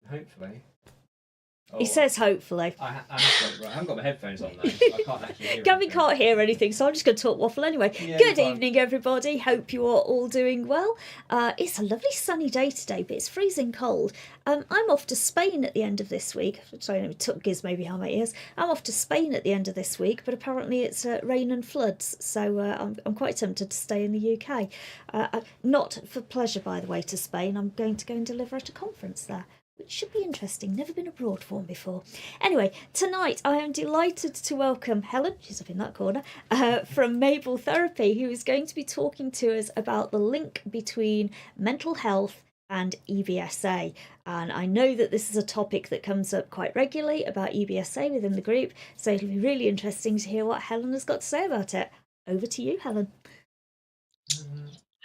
Hopefully. He says hopefully. I haven't got my headphones on though, so I can't actually hear Gavin anything. can't hear anything, so I'm just going to talk waffle anyway. Yeah, Good fine. evening, everybody. Hope you are all doing well. It's a lovely sunny day today, but it's freezing cold. I'm off to Spain at the end of this week. Sorry, it took gizmo behind my ears. I'm off to Spain at the end of this week, but apparently it's rain and floods, so I'm quite tempted to stay in the UK. Not for pleasure, by the way, to Spain. I'm going to go and deliver at a conference there, which should be interesting. Never been abroad for before. Anyway, tonight I am delighted to welcome Helen, she's up in that corner, from Mabel Therapy, who is going to be talking to us about the link between mental health and EBSA. And I know that this is a topic that comes up quite regularly about EBSA within the group, so it'll be really interesting to hear what Helen has got to say about it. Over to you, Helen.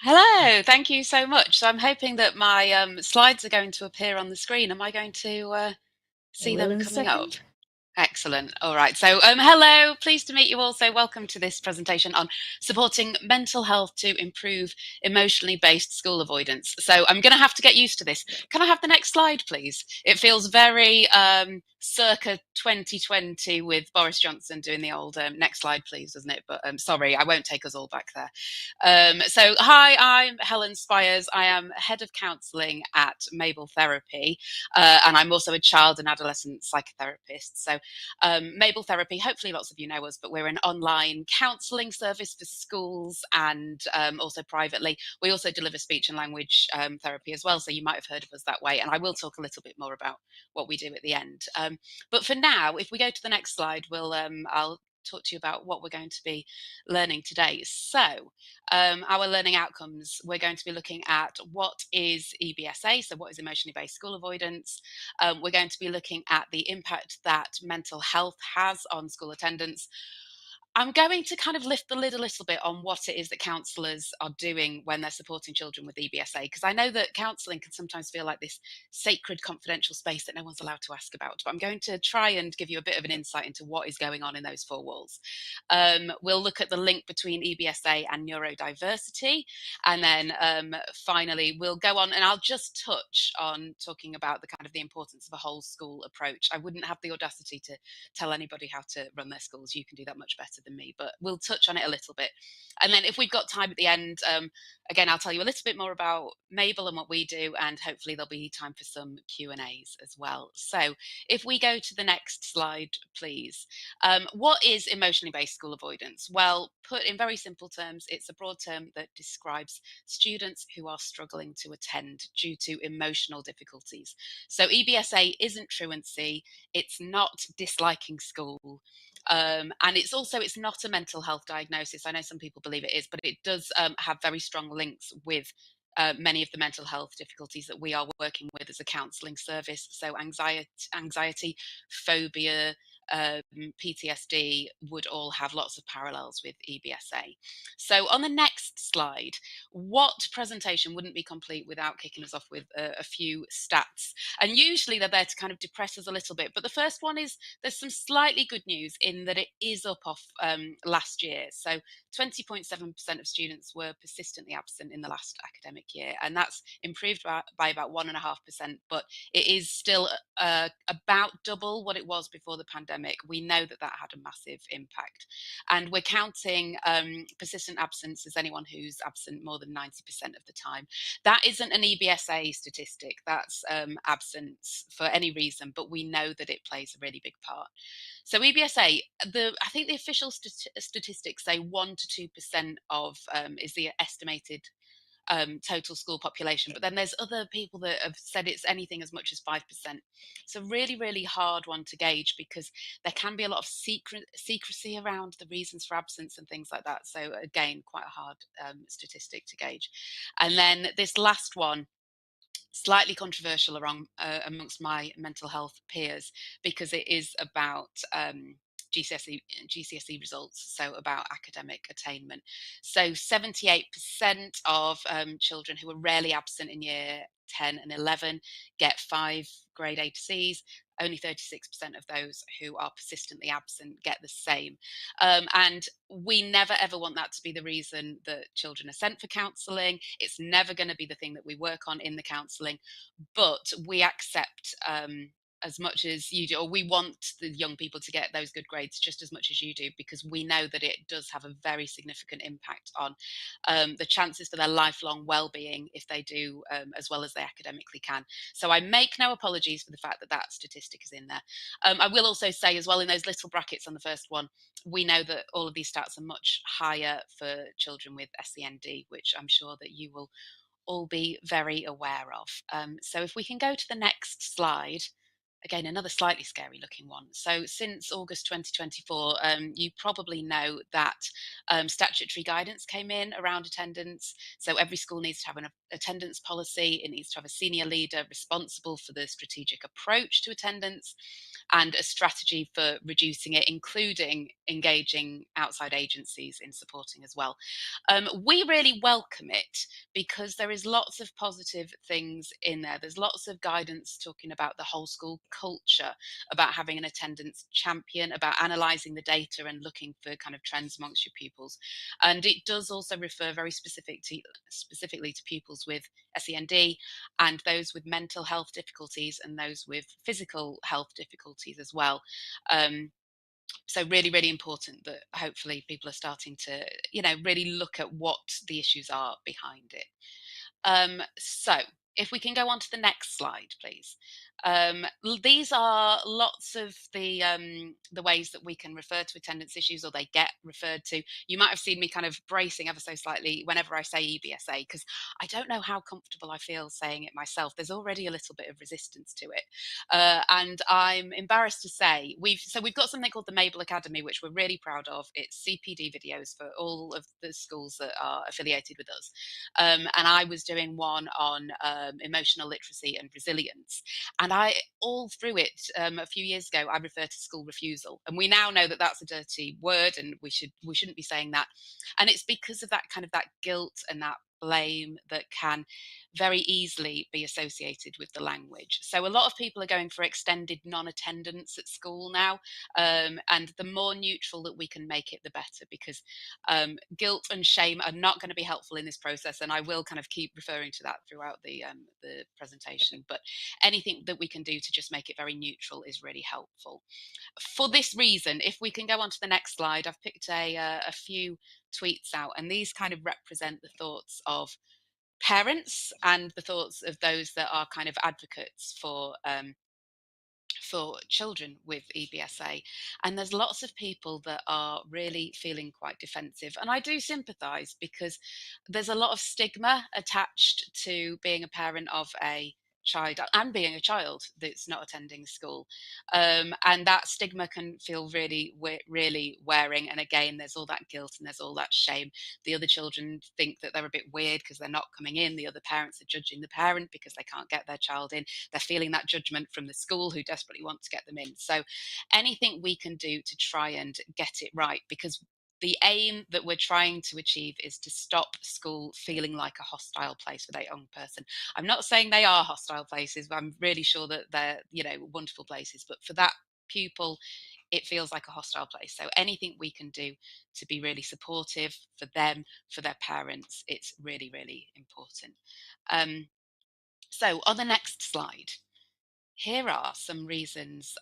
Hello, thank you so much. So I'm hoping that my slides are going to appear on the screen. Am I going to see them coming up? Excellent. All right. So hello, pleased to meet you all. So welcome to this presentation on supporting mental health to improve emotionally based school avoidance. So I'm going to have to get used to this. Can I have the next slide, please? It feels very circa 2020 with Boris Johnson doing the old next slide, please, doesn't it? But sorry, I won't take us all back there. So hi, I'm Helen Spires. I am Head of Counselling at Mabel Therapy, and I'm also a child and adolescent psychotherapist. So Mabel Therapy, hopefully lots of you know us, but we're an online counselling service for schools and also privately. We also deliver speech and language therapy as well, so you might have heard of us that way, and I will talk a little bit more about what we do at the end. But for now, if we go to the next slide, I'll talk to you about what we're going to be learning today. So our learning outcomes, we're going to be looking at what is EBSA, so what is emotionally based school avoidance. We're going to be looking at the impact that mental health has on school attendance. I'm going to kind of lift the lid a little bit on what it is that counsellors are doing when they're supporting children with EBSA, because I know that counselling can sometimes feel like this sacred confidential space that no one's allowed to ask about. But I'm going to try and give you a bit of an insight into what is going on in those four walls. We'll look at the link between EBSA and neurodiversity. And then finally, we'll go on and I'll just touch on talking about the kind of the importance of a whole school approach. I wouldn't have the audacity to tell anybody how to run their schools. You can do that much better than me, but we'll touch on it a little bit. And then if we've got time at the end, again, I'll tell you a little bit more about Mabel and what we do, and hopefully there'll be time for some Q&As as well. So if we go to the next slide, please. What is emotionally based school avoidance? Well, put in very simple terms, it's a broad term that describes students who are struggling to attend due to emotional difficulties. So EBSA isn't truancy, it's not disliking school, and it's not a mental health diagnosis. I know some people believe it is, but it does have very strong links with many of the mental health difficulties that we are working with as a counselling service. So anxiety, phobia, PTSD would all have lots of parallels with EBSA. So on the next slide, what presentation wouldn't be complete without kicking us off with a few stats? And usually they're there to kind of depress us a little bit. But the first one is there's some slightly good news in that it is up off last year. So 20.7% of students were persistently absent in the last academic year, and that's improved by about 1.5%, but it is still about double what it was before the pandemic. We know that had a massive impact, and we're counting persistent absence as anyone who's absent more than 90% of the time. That isn't an EBSA statistic, that's absence for any reason, but we know that it plays a really big part. So EBSA, I think the official statistics say 1 to 2% of is the estimated total school population, but then there's other people that have said it's anything as much as 5%. It's a really, really hard one to gauge because there can be a lot of secrecy around the reasons for absence and things like that. So again, quite a hard statistic to gauge. And then this last one, slightly controversial amongst my mental health peers, because it is about GCSE results, so about academic attainment. So 78% of children who are rarely absent in year 10 and 11 get 5 grade A to C's. Only 36% of those who are persistently absent get the same. And we never ever want that to be the reason that children are sent for counselling. It's never going to be the thing that we work on in the counselling, but we accept as much as you do, or we want the young people to get those good grades just as much as you do, because we know that it does have a very significant impact on the chances for their lifelong well-being if they do as well as they academically can. So I make no apologies for the fact that that statistic is in there. I will also say as well, in those little brackets on the first one, we know that all of these stats are much higher for children with SEND, which I'm sure that you will all be very aware of. So if we can go to the next slide. Again, another slightly scary looking one. So since August 2024, you probably know that statutory guidance came in around attendance. So every school needs to have an attendance policy. It needs to have a senior leader responsible for the strategic approach to attendance and a strategy for reducing it, including engaging outside agencies in supporting as well. We really welcome it because there is lots of positive things in there. There's lots of guidance talking about the whole school culture, about having an attendance champion, about analysing the data and looking for kind of trends amongst your pupils. And it does also refer very specifically to pupils with SEND and those with mental health difficulties and those with physical health difficulties as well. So really, really important that hopefully people are starting to, really look at what the issues are behind it. So if we can go on to the next slide, please. These are lots of the ways that we can refer to attendance issues, or they get referred to. You might have seen me kind of bracing ever so slightly whenever I say EBSA, because I don't know how comfortable I feel saying it myself. There's already a little bit of resistance to it, and I'm embarrassed to say we've got something called the Mabel Academy, which we're really proud of. It's CPD videos for all of the schools that are affiliated with us, and I was doing one on emotional literacy and resilience. And I, all through it, a few years ago, I referred to school refusal, and we now know that that's a dirty word, and we shouldn't be saying that. And it's because of that kind of that guilt and that blame that can very easily be associated with the language. So a lot of people are going for extended non-attendance at school now, and the more neutral that we can make it, the better, because guilt and shame are not going to be helpful in this process. And I will kind of keep referring to that throughout the presentation. But anything that we can do to just make it very neutral is really helpful. For this reason, if we can go on to the next slide, I've picked a few tweets out, and these kind of represent the thoughts of parents and the thoughts of those that are kind of advocates for children with EBSA. And there's lots of people that are really feeling quite defensive. And I do sympathise, because there's a lot of stigma attached to being a parent of a child and being a child that's not attending school, and that stigma can feel really really wearing. And again, there's all that guilt and there's all that shame. The other children think that they're a bit weird because they're not coming in. The other parents are judging the parent because they can't get their child in. They're feeling that judgment from the school, who desperately want to get them in. So anything we can do to try and get it right, because the aim that we're trying to achieve is to stop school feeling like a hostile place for that young person. I'm not saying they are hostile places, but I'm really sure that they're, wonderful places. But for that pupil, it feels like a hostile place. So anything we can do to be really supportive for them, for their parents, it's really, really important. So on the next slide, here are some reasons.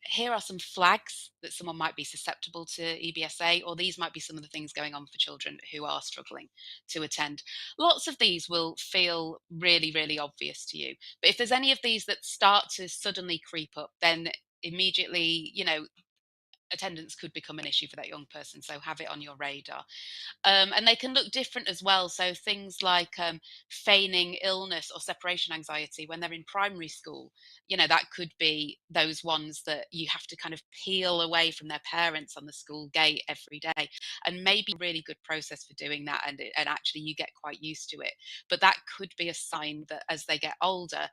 Here are some flags that someone might be susceptible to EBSA, or these might be some of the things going on for children who are struggling to attend. Lots of these will feel really, really obvious to you. But if there's any of these that start to suddenly creep up, then immediately, attendance could become an issue for that young person. So have it on your radar. And they can look different as well. So things like feigning illness or separation anxiety when they're in primary school, that could be those ones that you have to kind of peel away from their parents on the school gate every day. And maybe a really good process for doing that. And actually you get quite used to it. But that could be a sign that as they get older,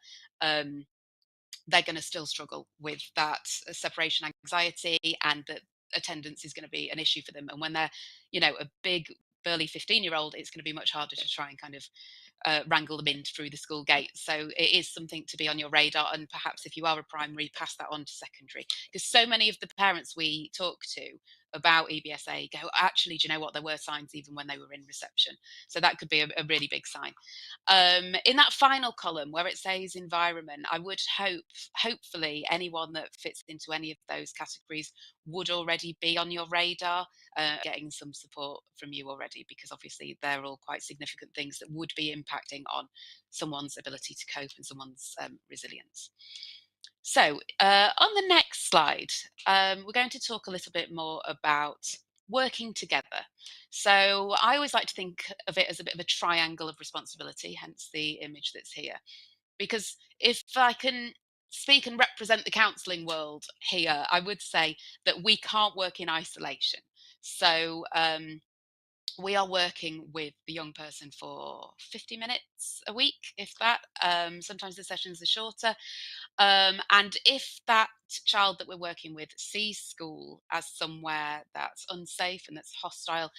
they're going to still struggle with that separation anxiety, and that attendance is going to be an issue for them. And when they're, a big burly 15-year-old, it's going to be much harder to try and kind of wrangle them in through the school gate. So it is something to be on your radar, and perhaps if you are a primary, pass that on to secondary, because so many of the parents we talk to about EBSA go, actually, do you know what, there were signs even when they were in reception. So that could be a really big sign. In that final column where it says environment, I would hopefully anyone that fits into any of those categories would already be on your radar, getting some support from you already, because obviously they're all quite significant things that would be impacting on someone's ability to cope and someone's resilience. So on the next slide, we're going to talk a little bit more about working together. So I always like to think of it as a bit of a triangle of responsibility, hence the image that's here. Because if I can speak and represent the counselling world here, I would say that we can't work in isolation. So we are working with the young person for 50 minutes a week, if that. Sometimes the sessions are shorter. And if that child that we're working with sees school as somewhere that's unsafe and that's hostile,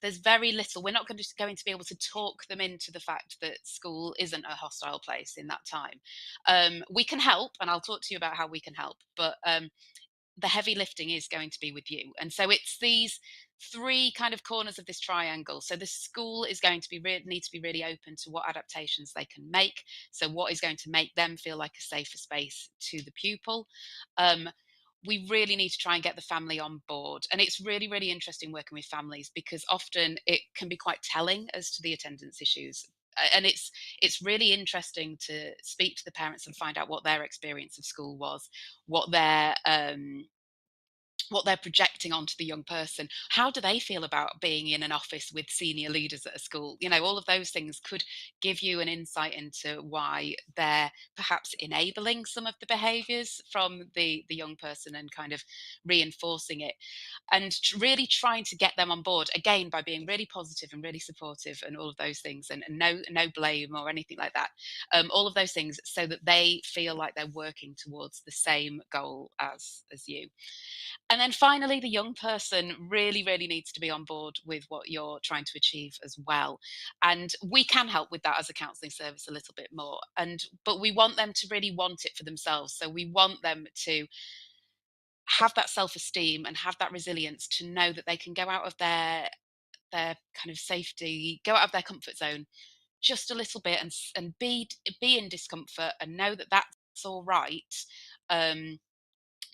there's very little. We're not going to be able to talk them into the fact that school isn't a hostile place in that time. We can help, and I'll talk to you about how we can help, but the heavy lifting is going to be with you. And so it's these three kind of corners of this triangle. So the school is going to need to be really open to what adaptations they can make. So what is going to make them feel like a safer space to the pupil. We really need to try and get the family on board. And it's really, really interesting working with families, because often it can be quite telling as to the attendance issues. And it's really interesting to speak to the parents and find out what their experience of school was, what they're projecting onto the young person. How do they feel about being in an office with senior leaders at a school? All of those things could give you an insight into why they're perhaps enabling some of the behaviors from the young person and kind of reinforcing it, and really trying to get them on board again by being really positive and really supportive and all of those things, and no blame or anything like that. All of those things, so that they feel like they're working towards the same goal as you. And then finally, the young person really, really needs to be on board with what you're trying to achieve as well. And we can help with that as a counselling service a little bit more. But we want them to really want it for themselves. So we want them to have that self-esteem and have that resilience to know that they can go out of their kind of safety, go out of their comfort zone just a little bit, and be in discomfort, and know that that's all right.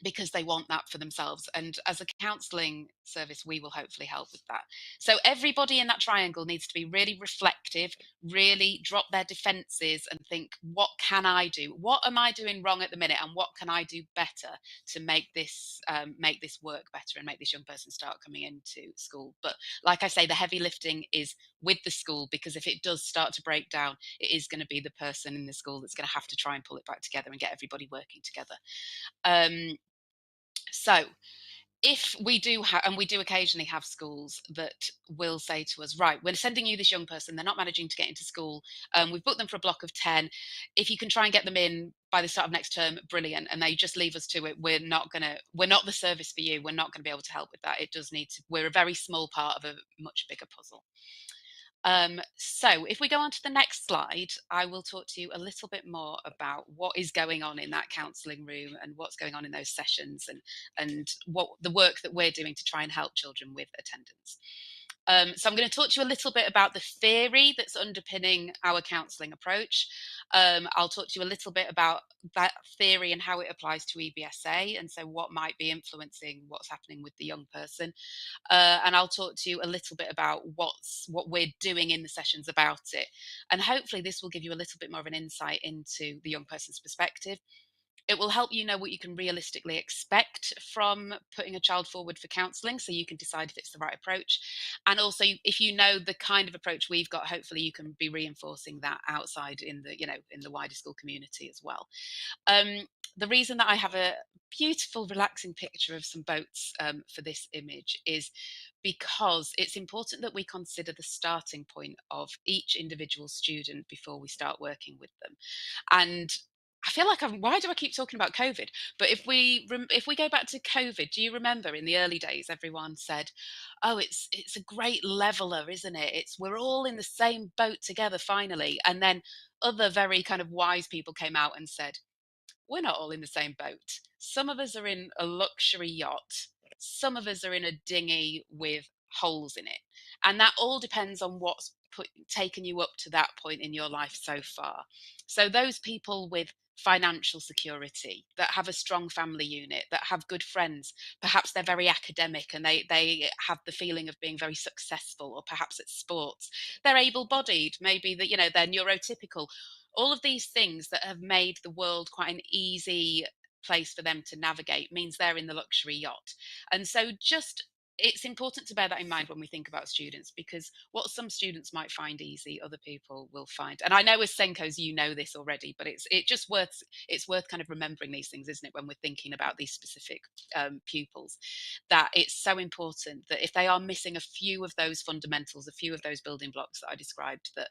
Because they want that for themselves. And as a counselling service, we will hopefully help with that. So everybody in that triangle needs to be really reflective, really drop their defences and think, what can I do? What am I doing wrong at the minute? And what can I do better to make this work better and make this young person start coming into school? But like I say, the heavy lifting is with the school, because if it does start to break down, it is going to be the person in the school that's going to have to try and pull it back together and get everybody working together. So if we do and we do occasionally have schools that will say to us, right, we're sending you this young person, they're not managing to get into school, we've booked them for a block of 10, if you can try and get them in by the start of next term, brilliant, and they just leave us to it, we're not the service for you, we're not going to be able to help with that. It does need to, we're a very small part of a much bigger puzzle. So if we go on to the next slide, I will talk to you a little bit more about what is going on in that counselling room and what's going on in those sessions, and what the work that we're doing to try and help children with attendance. So I'm going to talk to you a little bit about the theory that's underpinning our counselling approach. I'll talk to you a little bit about that theory and how it applies to EBSA, and so what might be influencing what's happening with the young person. And I'll talk to you a little bit about what we're doing in the sessions about it. And hopefully this will give you a little bit more of an insight into the young person's perspective. It will help you know what you can realistically expect from putting a child forward for counselling, so you can decide if it's the right approach. And also, if you know the kind of approach we've got, hopefully you can be reinforcing that outside in the wider school community as well. The reason that I have a beautiful, relaxing picture of some boats for this image is because it's important that we consider the starting point of each individual student before we start working with them. And I feel like why do I keep talking about COVID? But if we go back to COVID, do you remember in the early days, everyone said, "Oh, it's a great leveler, isn't it? It's we're all in the same boat together finally." And then other very kind of wise people came out and said, we're not all in the same boat. Some of us are in a luxury yacht. Some of us are in a dinghy with holes in it. And that all depends on what's taken you up to that point in your life so far. So those people with financial security, that have a strong family unit, that have good friends, perhaps they're very academic and they have the feeling of being very successful, or perhaps it's sports. They're able-bodied, maybe that, they're neurotypical. All of these things that have made the world quite an easy place for them to navigate means they're in the luxury yacht. And so just it's important to bear that in mind when we think about students, because what some students might find easy, other people will find. And I know as Senkos, you know this already, but it's worth kind of remembering these things, isn't it, when we're thinking about these specific pupils, that it's so important that if they are missing a few of those fundamentals, a few of those building blocks that I described, that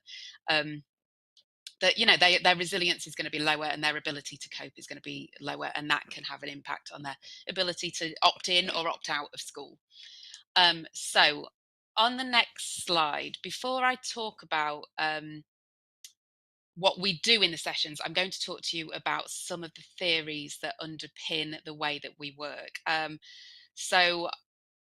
their resilience is going to be lower and their ability to cope is going to be lower, and that can have an impact on their ability to opt in or opt out of school. So on the next slide, before I talk about what we do in the sessions, I'm going to talk to you about some of the theories that underpin the way that we work. So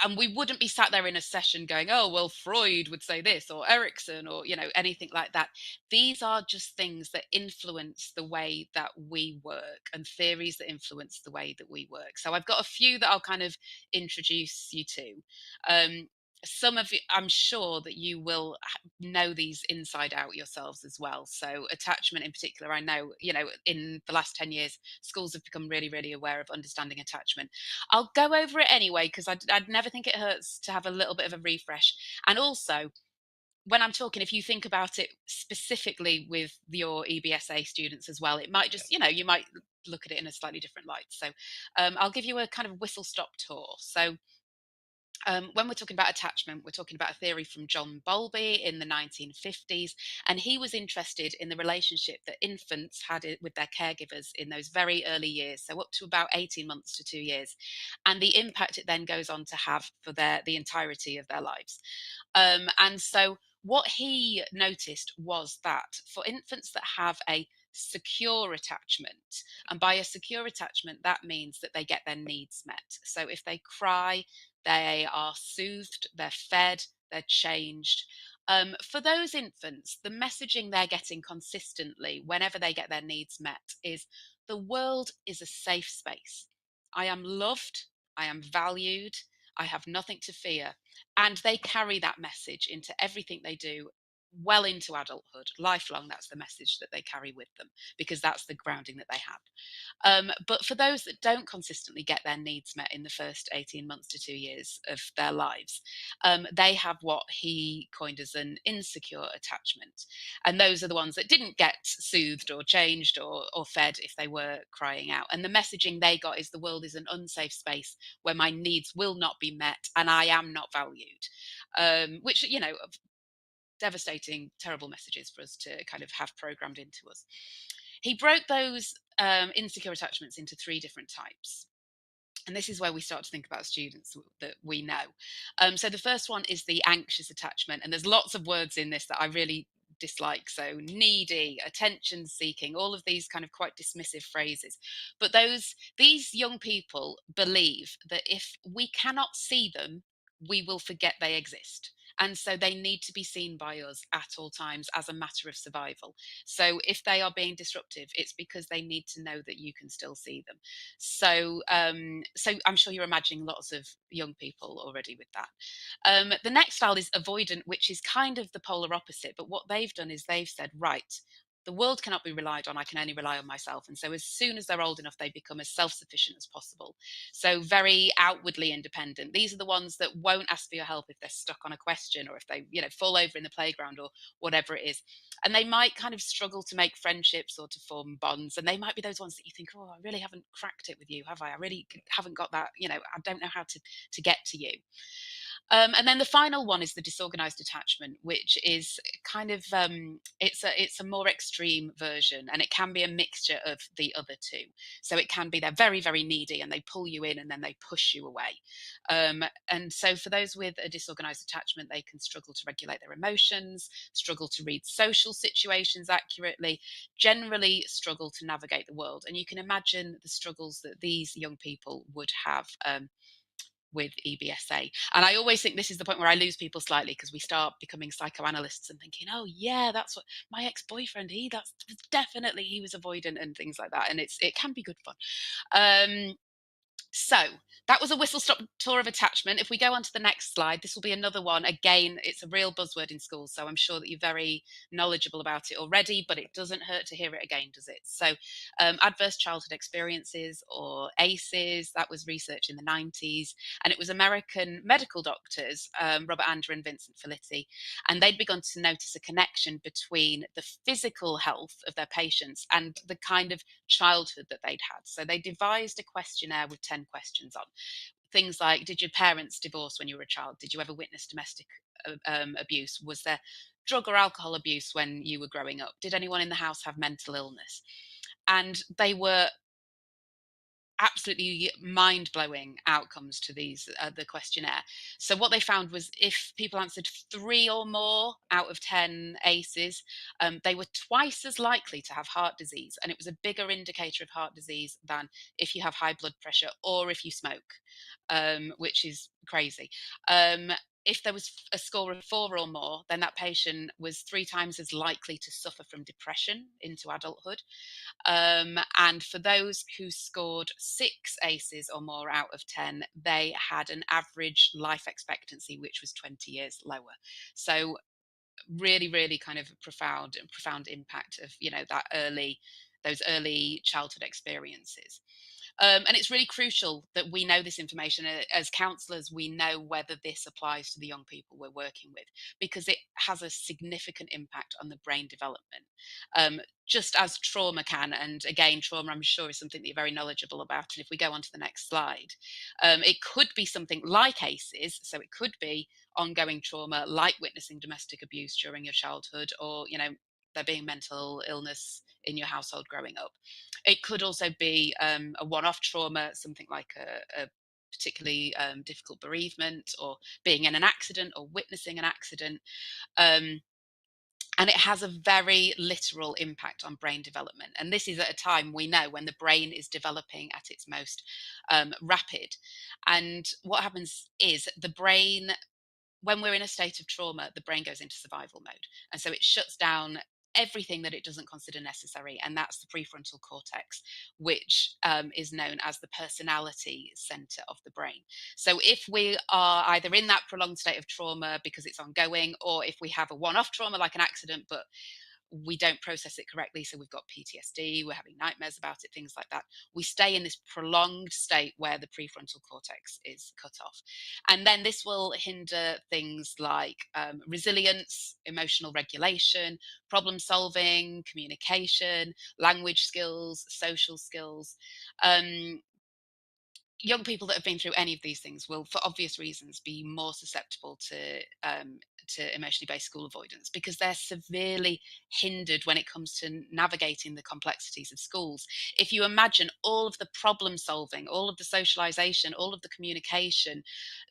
and we wouldn't be sat there in a session going, oh, well, Freud would say this, or Erickson, or anything like that. These are just things that influence the way that we work, and theories that influence the way that we work. So I've got a few that I'll kind of introduce you to. Some of you, I'm sure that you will know these inside out yourselves as well. So attachment in particular, I know, in the last 10 years, schools have become really, really aware of understanding attachment. I'll go over it anyway, because I'd never think it hurts to have a little bit of a refresh. And also, when I'm talking, if you think about it specifically with your EBSA students as well, it might just, you might look at it in a slightly different light. So I'll give you a kind of whistle stop tour. So when we're talking about attachment, we're talking about a theory from John Bowlby in the 1950s, and he was interested in the relationship that infants had with their caregivers in those very early years, so up to about 18 months to 2 years, and the impact it then goes on to have for the entirety of their lives. And so what he noticed was that for infants that have a secure attachment, and by a secure attachment, that means that they get their needs met. So if they cry, they are soothed, they're fed, they're changed. For those infants, the messaging they're getting consistently whenever they get their needs met is the world is a safe space. I am loved, I am valued, I have nothing to fear. And they carry that message into everything they do well into adulthood, lifelong. That's the message that they carry with them, because that's the grounding that they have. But for those that don't consistently get their needs met in the first 18 months to 2 years of their lives, they have what he coined as an insecure attachment. And those are the ones that didn't get soothed or changed or fed if they were crying out. And the messaging they got is the world is an unsafe space where my needs will not be met and I am not valued. Which, devastating, terrible messages for us to kind of have programmed into us. He broke those insecure attachments into 3 different types. And this is where we start to think about students that we know. So the first one is the anxious attachment. And there's lots of words in this that I really dislike. So needy, attention seeking, all of these kind of quite dismissive phrases. But these young people believe that if we cannot see them, we will forget they exist. And so they need to be seen by us at all times as a matter of survival. So if they are being disruptive, it's because they need to know that you can still see them. So I'm sure you're imagining lots of young people already with that. The next style is avoidant, which is kind of the polar opposite. But what they've done is they've said, right, the world cannot be relied on. I can only rely on myself. And so as soon as they're old enough, they become as self-sufficient as possible. So very outwardly independent. These are the ones that won't ask for your help if they're stuck on a question, or if they, fall over in the playground or whatever it is. And they might kind of struggle to make friendships or to form bonds. And they might be those ones that you think, oh, I really haven't cracked it with you, have I? I really haven't got that, I don't know how to get to you. And then the final one is the disorganized attachment, which is kind of it's a more extreme version, and it can be a mixture of the other two. So it can be they're very, very needy and they pull you in and then they push you away. And so for those with a disorganized attachment, they can struggle to regulate their emotions, struggle to read social situations accurately, generally struggle to navigate the world. And you can imagine the struggles that these young people would have with EBSA. And I always think this is the point where I lose people slightly, because we start becoming psychoanalysts and thinking, oh yeah, that's what my ex-boyfriend, that's definitely, he was avoidant and things like that. And it can be good fun. So that was a whistle stop tour of attachment. If we go on to the next slide, this will be another one. Again, it's a real buzzword in schools, so I'm sure that you're very knowledgeable about it already, but it doesn't hurt to hear it again, does it? So adverse childhood experiences, or ACEs, that was research in the 90s, and it was American medical doctors, Robert Andrew and Vincent Felitti, and they'd begun to notice a connection between the physical health of their patients and the kind of childhood that they'd had. So they devised a questionnaire with 10 questions on things like: did your parents divorce when you were a child? Did you ever witness domestic abuse? Was there drug or alcohol abuse when you were growing up? Did anyone in the house have mental illness? And they were absolutely mind-blowing outcomes to the questionnaire. So what they found was, if people answered 3 or more out of 10 ACEs, they were twice as likely to have heart disease, and it was a bigger indicator of heart disease than if you have high blood pressure or if you smoke, which is crazy. If there was a score of 4 or more, then that patient was 3 times as likely to suffer from depression into adulthood. And for those who scored 6 ACEs or more out of 10, they had an average life expectancy which was 20 years lower. So really, really kind of profound impact of, those early childhood experiences. And it's really crucial that we know this information. As counsellors, we know whether this applies to the young people we're working with, because it has a significant impact on the brain development, just as trauma can. And again, trauma, I'm sure, is something that you're very knowledgeable about. And if we go on to the next slide, it could be something like ACEs. So it could be ongoing trauma, like witnessing domestic abuse during your childhood, or, there being mental illness in your household growing up. It could also be a one-off trauma, something like a particularly difficult bereavement, or being in an accident or witnessing an accident. And it has a very literal impact on brain development. And this is at a time, we know, when the brain is developing at its most rapid. And what happens is, the brain, when we're in a state of trauma, the brain goes into survival mode. And so it shuts down everything that it doesn't consider necessary. And that's the prefrontal cortex, which is known as the personality center of the brain. So if we are either in that prolonged state of trauma because it's ongoing, or if we have a one-off trauma like an accident, but we don't process it correctly, so we've got PTSD, we're having nightmares about it, things like that, we stay in this prolonged state where the prefrontal cortex is cut off. And then this will hinder things like resilience, emotional regulation, problem solving, communication, language skills, social skills. Young people that have been through any of these things will, for obvious reasons, be more susceptible to emotionally based school avoidance, because they're severely hindered when it comes to navigating the complexities of schools. If you imagine all of the problem solving, all of the socialization, all of the communication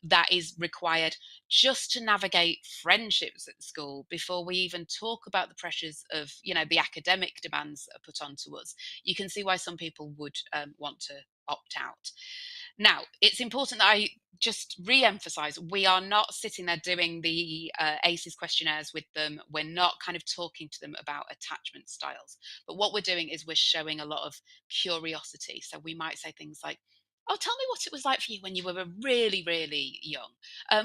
that is required just to navigate friendships at school, before we even talk about the pressures of, the academic demands that are put onto us, you can see why some people would want to opt out. Now, it's important that I just re-emphasize, we are not sitting there doing the ACEs questionnaires with them. We're not kind of talking to them about attachment styles. But what we're doing is we're showing a lot of curiosity. So we might say things like, oh, tell me what it was like for you when you were really, really young.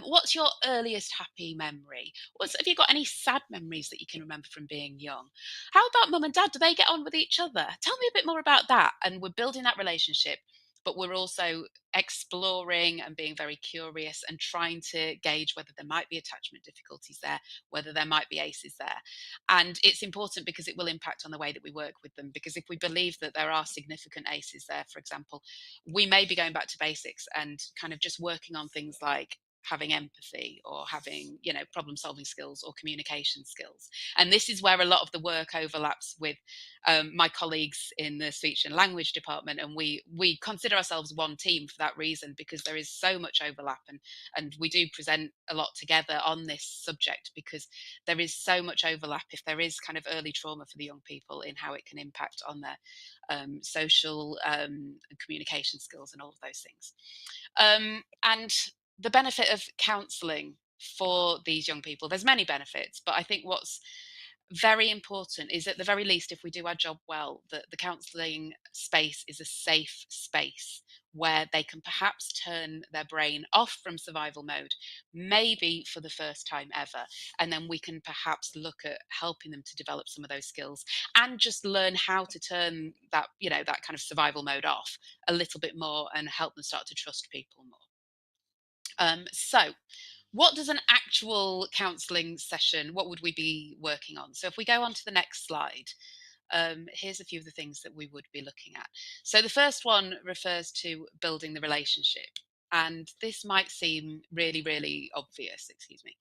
What's your earliest happy memory? Have you got any sad memories that you can remember from being young? How about mum and dad? Do they get on with each other? Tell me a bit more about that. And we're building that relationship, but we're also exploring and being very curious and trying to gauge whether there might be attachment difficulties there, whether there might be ACEs there. And it's important because it will impact on the way that we work with them. Because if we believe that there are significant ACEs there, for example, we may be going back to basics and kind of just working on things like having empathy or having, problem solving skills or communication skills. And this is where a lot of the work overlaps with my colleagues in the speech and language department, and we consider ourselves one team for that reason, because there is so much overlap, and we do present a lot together on this subject because there is so much overlap if there is kind of early trauma for the young people in how it can impact on their social and communication skills and all of those things. And the benefit of counselling for these young people, there's many benefits, but I think what's very important is, at the very least, if we do our job well, that the counselling space is a safe space where they can perhaps turn their brain off from survival mode, maybe for the first time ever. And then we can perhaps look at helping them to develop some of those skills and just learn how to turn that, that kind of survival mode off a little bit more and help them start to trust people more. So what does an actual counselling session, what would we be working on? So if we go on to the next slide, here's a few of the things that we would be looking at. So the first one refers to building the relationship. And this might seem really, really obvious, excuse me.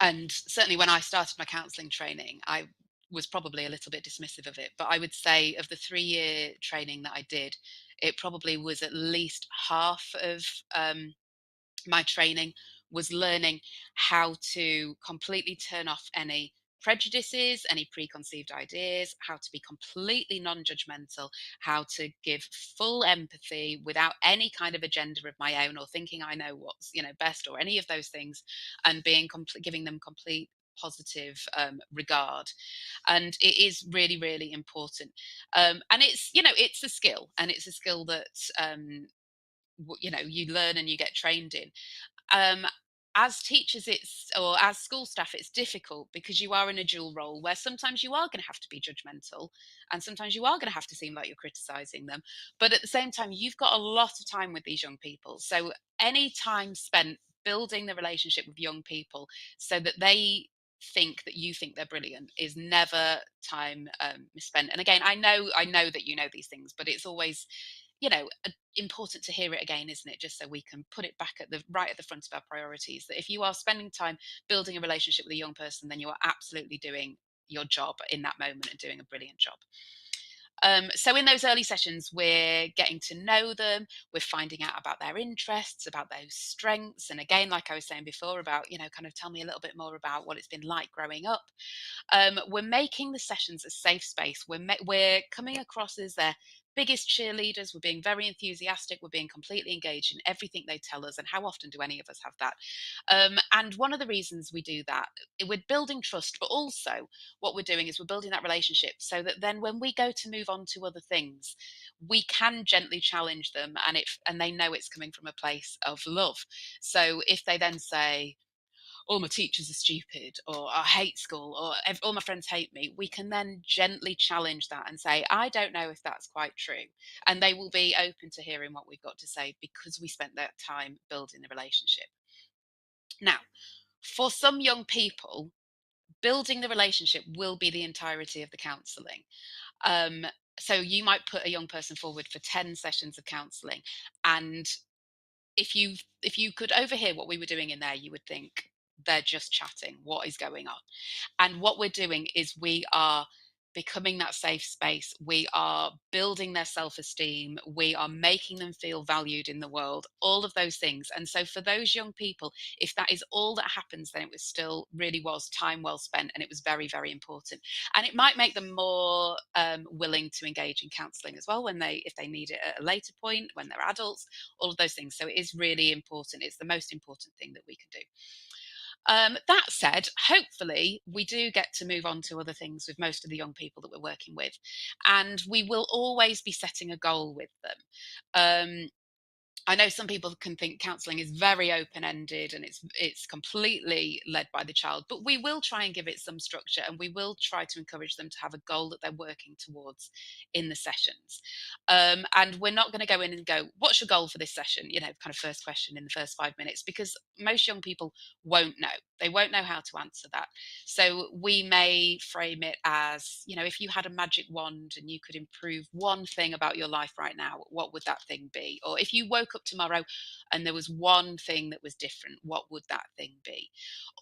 And certainly when I started my counselling training, I was probably a little bit dismissive of it. But I would say of the 3-year training that I did, it probably was at least half of my training was learning how to completely turn off any prejudices, any preconceived ideas, how to be completely non-judgmental, how to give full empathy without any kind of agenda of my own or thinking I know what's best or any of those things, and giving them complete positive regard. And it is really, really important. And it's a skill, and it's a skill that you learn and you get trained in. um, as teachers, or as school staff, it's difficult because you are in a dual role where sometimes you are going to have to be judgmental and sometimes you are going to have to seem like you're criticizing them, but at the same time you've got a lot of time with these young people. So any time spent building the relationship with young people so that they think that you think they're brilliant is never time misspent. And again, I know that you know these things, but it's always important to hear it again, isn't it? Just so we can put it back at the front of our priorities, that if you are spending time building a relationship with a young person, then you are absolutely doing your job in that moment and doing a brilliant job. So in those early sessions, we're getting to know them, we're finding out about their interests, about those strengths, and again, like I was saying before, about kind of tell me a little bit more about what it's been like growing up. We're making the sessions a safe space. We're coming across as their biggest cheerleaders. We're being very enthusiastic. We're being completely engaged in everything they tell us. And how often do any of us have that? And one of the reasons we do that, we're building trust, but also what we're doing is we're building that relationship so that then when we go to move on to other things, we can gently challenge them, and they know it's coming from a place of love. So if they then say, all my teachers are stupid, or I hate school, or all my friends hate me, we can then gently challenge that and say, I don't know if that's quite true. And they will be open to hearing what we've got to say because we spent that time building the relationship. Now, for some young people, building the relationship will be the entirety of the counselling. So you might put a young person forward for 10 sessions of counselling, and if you could overhear what we were doing in there, you would think they're just chatting. What is going on? And what we're doing is we are becoming that safe space. We are building their self-esteem. We are making them feel valued in the world, all of those things. And so for those young people, if that is all that happens, then really was time well spent, and it was very, very important. And it might make them more willing to engage in counselling as well if they need it at a later point, when they're adults, all of those things. So it is really important. It's the most important thing that we can do. That said, hopefully we do get to move on to other things with most of the young people that we're working with, and we will always be setting a goal with them. I know some people can think counselling is very open-ended and it's completely led by the child, but we will try and give it some structure, and we will try to encourage them to have a goal that they're working towards in the sessions. And we're not going to go in and go, what's your goal for this session? Kind of first question in the first 5 minutes, because most young people won't know. They won't know how to answer that. So we may frame it as, if you had a magic wand and you could improve one thing about your life right now, what would that thing be? Or if you woke woke up tomorrow and there was one thing that was different, what would that thing be?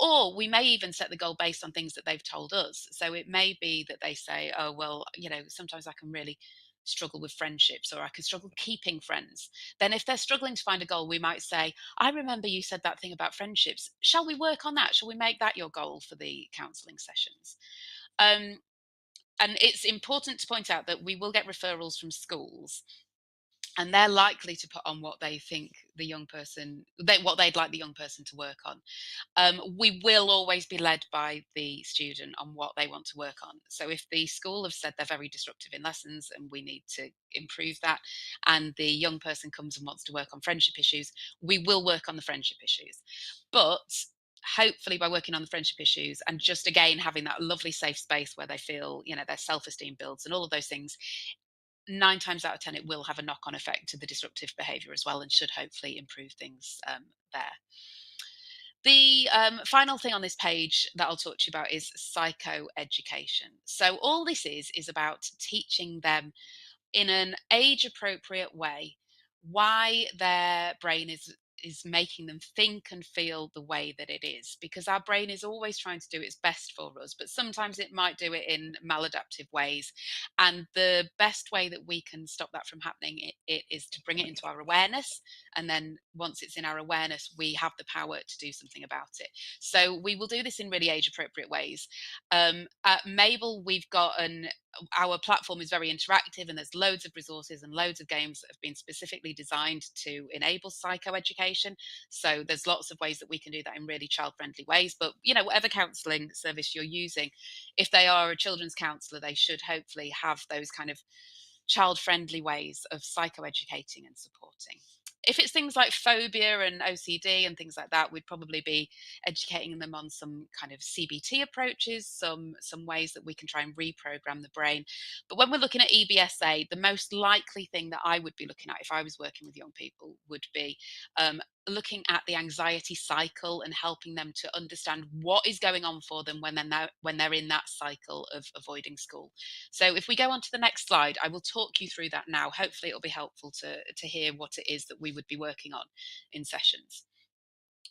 Or we may even set the goal based on things that they've told us. So it may be that they say, oh, well, sometimes I can really struggle with friendships, or I can struggle keeping friends. Then if they're struggling to find a goal, we might say, I remember you said that thing about friendships. Shall we work on that? Shall we make that your goal for the counselling sessions? Um, and it's important to point out that we will get referrals from schools, and they're likely to put on what they think the young person, what they'd like the young person to work on. We will always be led by the student on what they want to work on. So if the school have said they're very disruptive in lessons and we need to improve that, and the young person comes and wants to work on friendship issues, we will work on the friendship issues. But hopefully by working on the friendship issues and just again having that lovely safe space where they feel their self-esteem builds and all of those things, 9 times out of 10 it will have a knock-on effect to the disruptive behavior as well, and should hopefully improve things there. The final thing on this page that I'll talk to you about is psychoeducation. So all this is about teaching them in an age appropriate way why their brain is making them think and feel the way that it is, because our brain is always trying to do its best for us, but sometimes it might do it in maladaptive ways. And the best way that we can stop that from happening it is to bring it into our awareness, and then once it's in our awareness we have the power to do something about it. So we will do this in really age appropriate ways. At Mabel we've got our platform is very interactive, and there's loads of resources and loads of games that have been specifically designed to enable psychoeducation. So there's lots of ways that we can do that in really child-friendly ways. But whatever counselling service you're using, if they are a children's counsellor, they should hopefully have those kind of child-friendly ways of psychoeducating and supporting. If it's things like phobia and OCD and things like that, we'd probably be educating them on some kind of CBT approaches, some ways that we can try and reprogram the brain. But when we're looking at EBSA, the most likely thing that I would be looking at if I was working with young people would be looking at the anxiety cycle and helping them to understand what is going on for them when they're in that cycle of avoiding school. So if we go on to the next slide, I will talk you through that now. Hopefully it'll be helpful to hear what it is that we would be working on in sessions.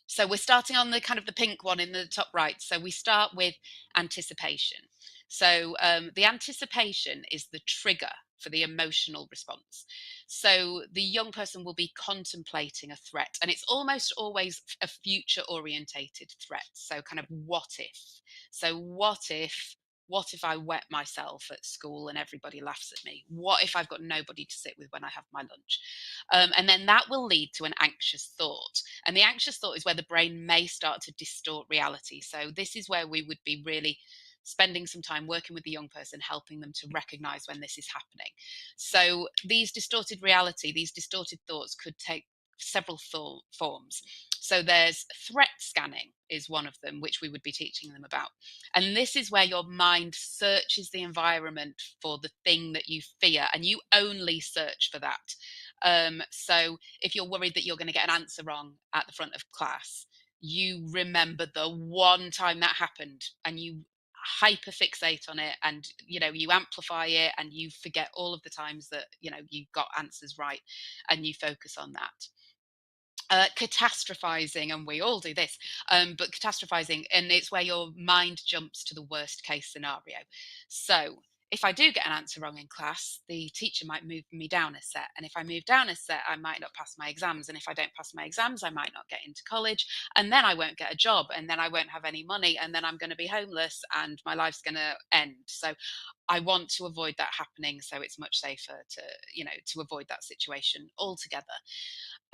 So we're starting on the kind of the pink one in the top right. So we start with anticipation. So the anticipation is the trigger for the emotional response. So the young person will be contemplating a threat, and it's almost always a future orientated threat. So kind of what if? So what if I wet myself at school and everybody laughs at me? What if I've got nobody to sit with when I have my lunch? And then that will lead to an anxious thought. And the anxious thought is where the brain may start to distort reality. So this is where we would be really spending some time working with the young person, helping them to recognize when this is happening. So these distorted thoughts could take several forms. So there's threat scanning is one of them, which we would be teaching them about. And this is where your mind searches the environment for the thing that you fear, and you only search for that. So if you're worried that you're going to get an answer wrong at the front of class, you remember the one time that happened and you hyper fixate on it, and you amplify it, and you forget all of the times that you got answers right, and you focus on that. Catastrophizing, and we all do this, but catastrophizing, and it's where your mind jumps to the worst case scenario. So if I do get an answer wrong in class, the teacher might move me down a set, and if I move down a set I might not pass my exams, and if I don't pass my exams I might not get into college, and then I won't get a job, and then I won't have any money, and then I'm going to be homeless and my life's going to end. So I want to avoid that happening, so it's much safer to avoid that situation altogether.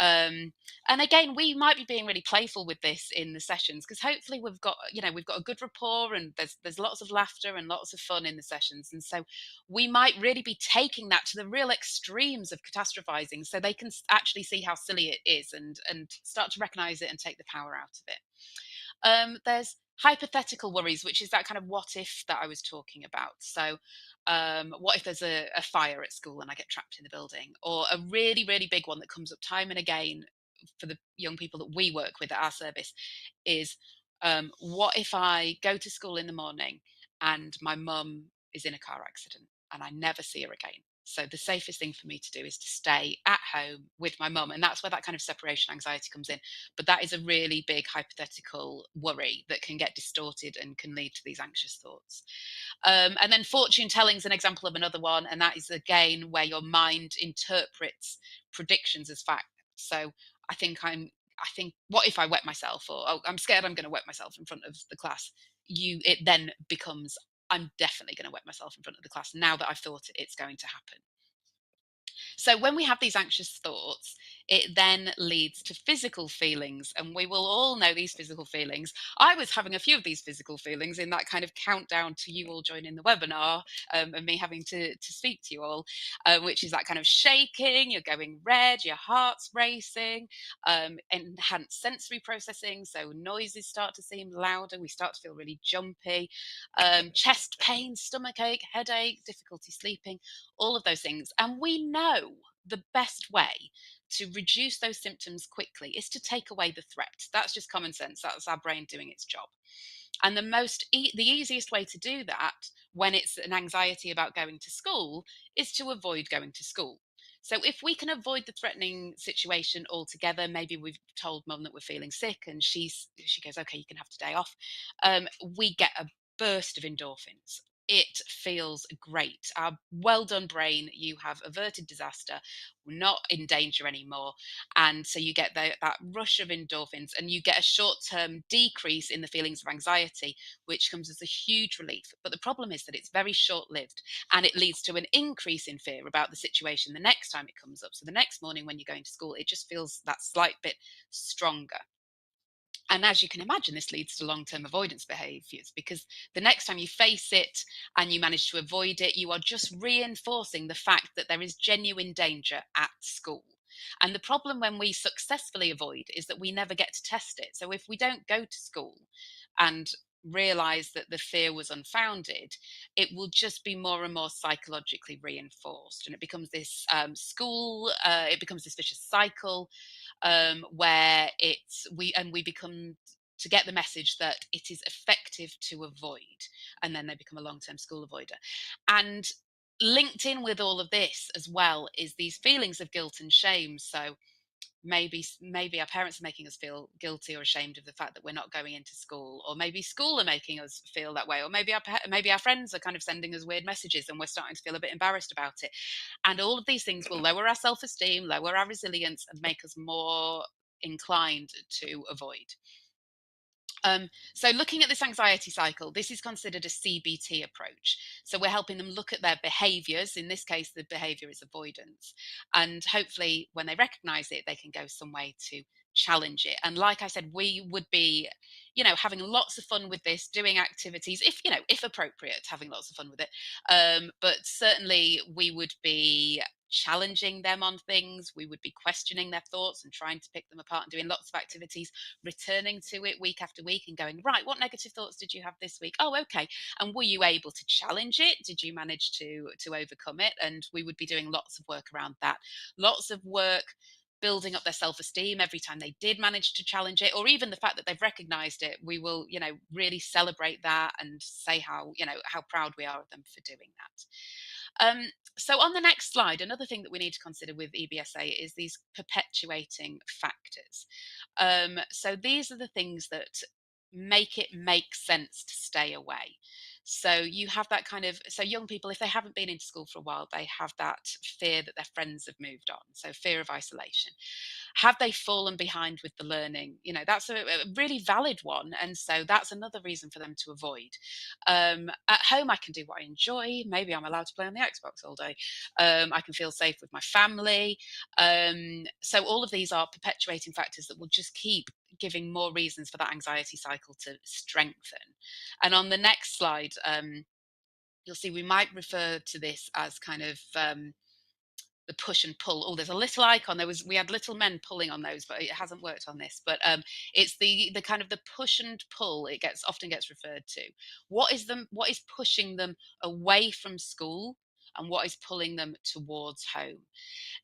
And again, we might be being really playful with this in the sessions, because hopefully we've got a good rapport, and there's lots of laughter and lots of fun in the sessions. And so we might really be taking that to the real extremes of catastrophizing, so they can actually see how silly it is and start to recognize it and take the power out of it. There's hypothetical worries, which is that kind of what if that I was talking about. So what if there's a fire at school and I get trapped in the building? Or a really, really big one that comes up time and again for the young people that we work with at our service is, what if I go to school in the morning and my mum is in a car accident and I never see her again? So the safest thing for me to do is to stay at home with my mum. And that's where that kind of separation anxiety comes in. But that is a really big hypothetical worry that can get distorted and can lead to these anxious thoughts. And then fortune telling is an example of another one. And that is again where your mind interprets predictions as fact. So I think what if I wet myself, or oh, I'm scared I'm going to wet myself in front of the class. It then becomes, I'm definitely going to wet myself in front of the class now that I've thought it's going to happen. So when we have these anxious thoughts, it then leads to physical feelings, and we will all know these physical feelings. I was having a few of these physical feelings in that kind of countdown to you all joining the webinar, and me having to speak to you all, which is that kind of shaking, you're going red, your heart's racing, enhanced sensory processing, so noises start to seem louder, we start to feel really jumpy, chest pain, stomach ache, headache, difficulty sleeping, all of those things. And we know the best way to reduce those symptoms quickly is to take away the threat. That's just common sense. That's our brain doing its job. And the easiest way to do that when it's an anxiety about going to school is to avoid going to school. So if we can avoid the threatening situation altogether, maybe we've told mum that we're feeling sick and she goes, okay, you can have today off. We get a burst of endorphins. It feels great. Our well done brain, you have averted disaster. We're not in danger anymore. And so you get that rush of endorphins, and you get a short-term decrease in the feelings of anxiety, which comes as a huge relief. But the problem is that it's very short-lived, and it leads to an increase in fear about the situation the next time it comes up. So the next morning when you're going to school, it just feels that slight bit stronger. And as you can imagine, this leads to long-term avoidance behaviors, because the next time you face it and you manage to avoid it, you are just reinforcing the fact that there is genuine danger at school. And the problem when we successfully avoid is that we never get to test it. So if we don't go to school and realize that the fear was unfounded, it will just be more and more psychologically reinforced. And it becomes this it becomes this vicious cycle, where we become to get the message that it is effective to avoid, and then they become a long-term school avoider. And linked in with all of this as well is these feelings of guilt and shame. So maybe our parents are making us feel guilty or ashamed of the fact that we're not going into school, or maybe school are making us feel that way, or maybe our friends are kind of sending us weird messages and we're starting to feel a bit embarrassed about it. And all of these things will lower our self-esteem, lower our resilience, and make us more inclined to avoid. So looking at this anxiety cycle, this is considered a CBT approach. So we're helping them look at their behaviors. In this case, the behavior is avoidance. And hopefully when they recognize it, they can go some way to challenge it. And like I said, we would be, having lots of fun with this, doing activities, if appropriate, having lots of fun with it. But certainly we would be challenging them on things. We would be questioning their thoughts and trying to pick them apart and doing lots of activities, returning to it week after week and going, right, what negative thoughts did you have this week? Oh, okay. And were you able to challenge it? Did you manage to overcome it? And we would be doing lots of work around that. Lots of work building up their self-esteem every time they did manage to challenge it, or even the fact that they've recognized it. We will, really celebrate that and say how proud we are of them for doing that. So on the next slide, another thing that we need to consider with EBSA is these perpetuating factors. So these are the things that make it make sense to stay away. So you have that so young people, if they haven't been into school for a while, they have that fear that their friends have moved on. So fear of isolation. Have they fallen behind with the learning? That's a really valid one. And so that's another reason for them to avoid. At home, I can do what I enjoy. Maybe I'm allowed to play on the Xbox all day. I can feel safe with my family. So all of these are perpetuating factors that will just keep giving more reasons for that anxiety cycle to strengthen. And on the next slide, you'll see we might refer to this as kind of the push and pull. Oh, there's a little icon. We had little men pulling on those, but it hasn't worked on this. But it's the kind of the push and pull. It often gets referred to. What is pushing them away from school, and what is pulling them towards home?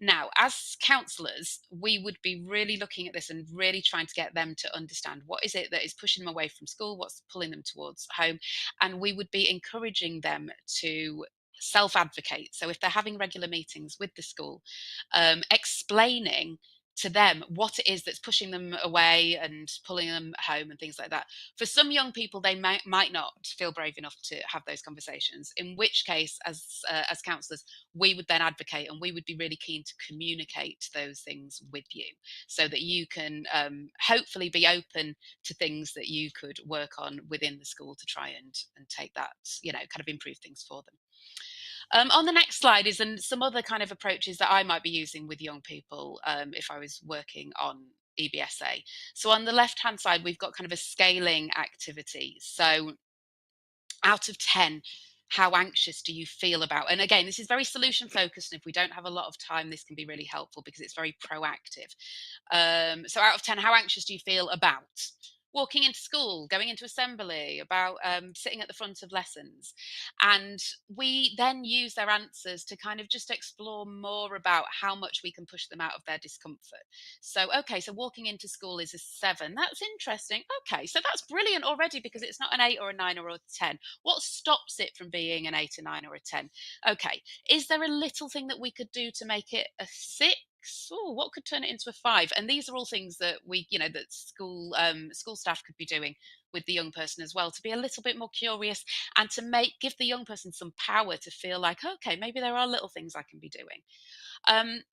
Now, as counsellors, we would be really looking at this and really trying to get them to understand what is it that is pushing them away from school, what's pulling them towards home, and we would be encouraging them to self-advocate. So if they're having regular meetings with the school, explaining to them what it is that's pushing them away and pulling them home and things like that. For some young people, they might not feel brave enough to have those conversations, in which case, as counsellors, we would then advocate, and we would be really keen to communicate those things with you so that you can hopefully be open to things that you could work on within the school to try and take that, kind of improve things for them. On the next slide is some other kind of approaches that I might be using with young people if I was working on EBSA. So on the left-hand side, we've got kind of a scaling activity. So out of 10, how anxious do you feel about? And again, this is very solution focused. And if we don't have a lot of time, this can be really helpful because it's very proactive. So out of 10, how anxious do you feel about walking into school, going into assembly, about sitting at the front of lessons? And we then use their answers to kind of just explore more about how much we can push them out of their discomfort. So, okay, so walking into school is a 7. That's interesting. Okay, so that's brilliant already because it's not an 8 or a 9 or a 10. What stops it from being an 8, a 9 or a 10? Okay, is there a little thing that we could do to make it a 6? Oh, what could turn it into a 5? And these are all things that that school staff could be doing with the young person as well, to be a little bit more curious and to give the young person some power to feel like, okay, maybe there are little things I can be doing.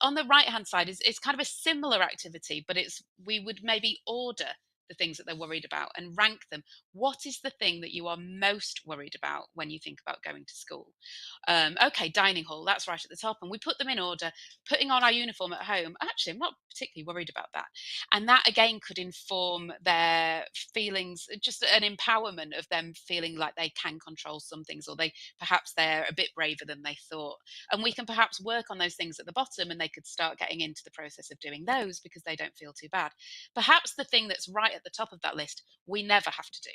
On the right hand side is kind of a similar activity, but we would maybe order the things that they're worried about and rank them. What is the thing that you are most worried about when you think about going to school? Okay, dining hall, that's right at the top. And we put them in order. Putting on our uniform at home, actually, I'm not particularly worried about that. And that again could inform their feelings, just an empowerment of them feeling like they can control some things, or perhaps they're a bit braver than they thought. And we can perhaps work on those things at the bottom, and they could start getting into the process of doing those because they don't feel too bad. Perhaps the thing that's right at the top of that list, we never have to do.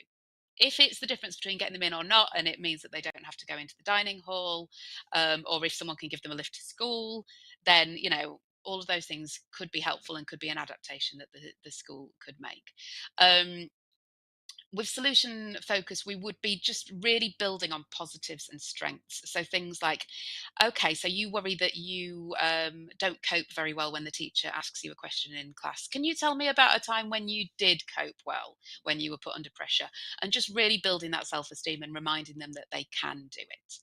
If it's the difference between getting them in or not, and it means that they don't have to go into the dining hall, or if someone can give them a lift to school, then, all of those things could be helpful and could be an adaptation that the school could make. With solution focus, we would be just really building on positives and strengths. So things like, okay, so you worry that you don't cope very well when the teacher asks you a question in class. Can you tell me about a time when you did cope well when you were put under pressure? And just really building that self-esteem and reminding them that they can do it.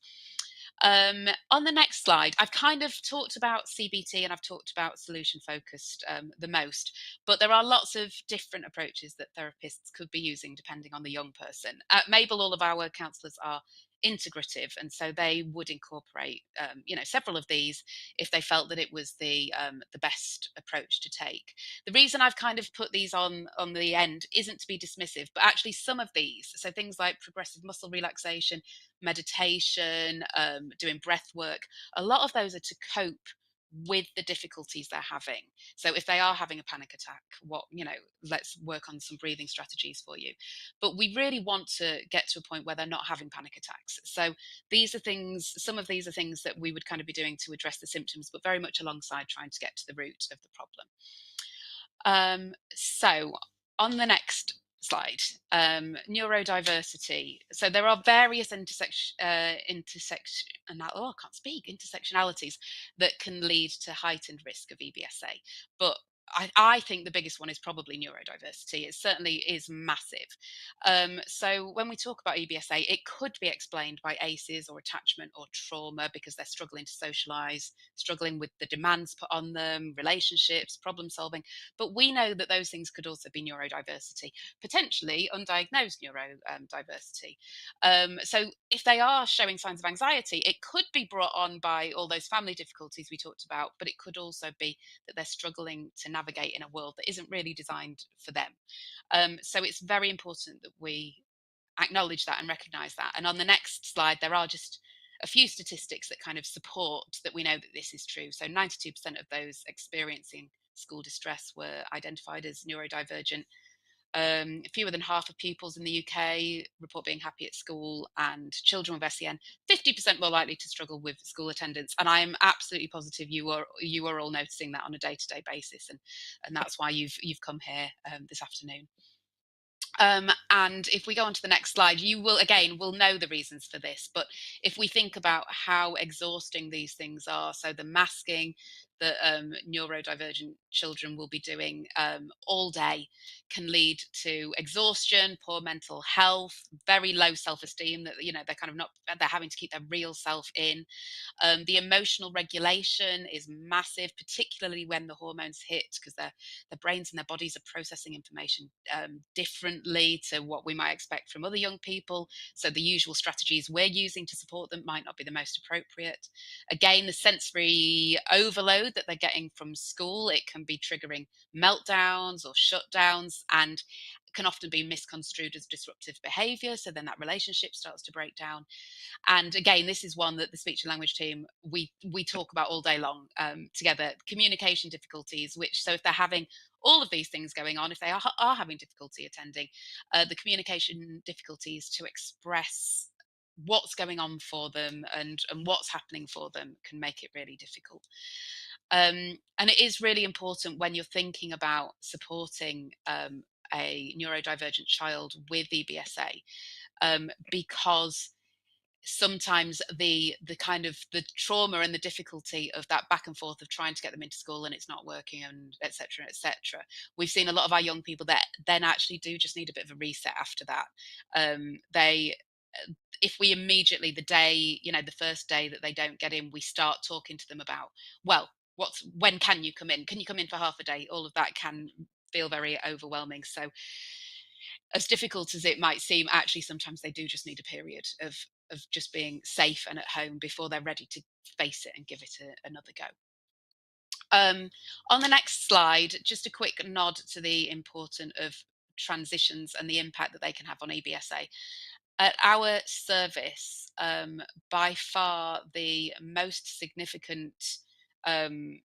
On the next slide, I've kind of talked about CBT and I've talked about solution focused the most, but there are lots of different approaches that therapists could be using depending on the young person. At Mabel, all of our counsellors are integrative, and so they would incorporate several of these if they felt that it was the best approach to take. The reason I've kind of put these on the end isn't to be dismissive, but actually some of these, so things like progressive muscle relaxation, meditation, doing breath work, a lot of those are to cope with the difficulties they're having. So if they are having a panic attack, let's work on some breathing strategies for you. But we really want to get to a point where they're not having panic attacks. So some of these are things that we would kind of be doing to address the symptoms, but very much alongside trying to get to the root of the problem. So on the next slide, neurodiversity. So there are various intersectionalities that can lead to heightened risk of EBSA, but I think the biggest one is probably neurodiversity. It certainly is massive. So when we talk about EBSA, it could be explained by ACEs or attachment or trauma because they're struggling to socialize, struggling with the demands put on them, relationships, problem solving. But we know that those things could also be neurodiversity, potentially undiagnosed neurodiversity. So if they are showing signs of anxiety, it could be brought on by all those family difficulties we talked about, but it could also be that they're struggling to navigate in a world that isn't really designed for them. So it's very important that we acknowledge that and recognize that. And on the next slide, there are just a few statistics that kind of support that we know that this is true. So 92% of those experiencing school distress were identified as neurodivergent. Fewer than half of pupils in the UK report being happy at school, and children with SEN 50% more likely to struggle with school attendance. And I'm absolutely positive you are all noticing that on a day-to-day basis, and that's why you've come here this afternoon. And if we go on to the next slide, you will again will know the reasons for this. But if we think about how exhausting these things are, so the masking that neurodivergent children will be doing all day can lead to exhaustion, poor mental health, very low self-esteem. That they're kind of not they're having to keep their real self in. The emotional regulation is massive, particularly when the hormones hit, because their brains and their bodies are processing information differently to what we might expect from other young people. So the usual strategies we're using to support them might not be the most appropriate. Again, the sensory overload that they're getting from school, it can be triggering meltdowns or shutdowns, and can often be misconstrued as disruptive behavior. So then that relationship starts to break down. And again, this is one that the speech and language team we talk about all day long together. Communication difficulties, which so if they're having all of these things going on, if they are having difficulty attending, the communication difficulties to express what's going on for them and what's happening for them can make it really difficult. And it is really important when you're thinking about supporting a neurodivergent child with EBSA, because sometimes the kind of the trauma and the difficulty of that back and forth of trying to get them into school and it's not working, and etc etc, we've seen a lot of our young people that then actually do just need a bit of a reset after that. They If we immediately, the day, the first day that they don't get in, we start talking to them about, well, when can you come in, can you come in for half a day, all of that can feel very overwhelming. So as difficult as it might seem, actually sometimes they do just need a period of just being safe and at home before they're ready to face it and give it another go. On the next slide, just a quick nod to the importance of transitions and the impact that they can have on EBSA. At our service, by far the most significant um,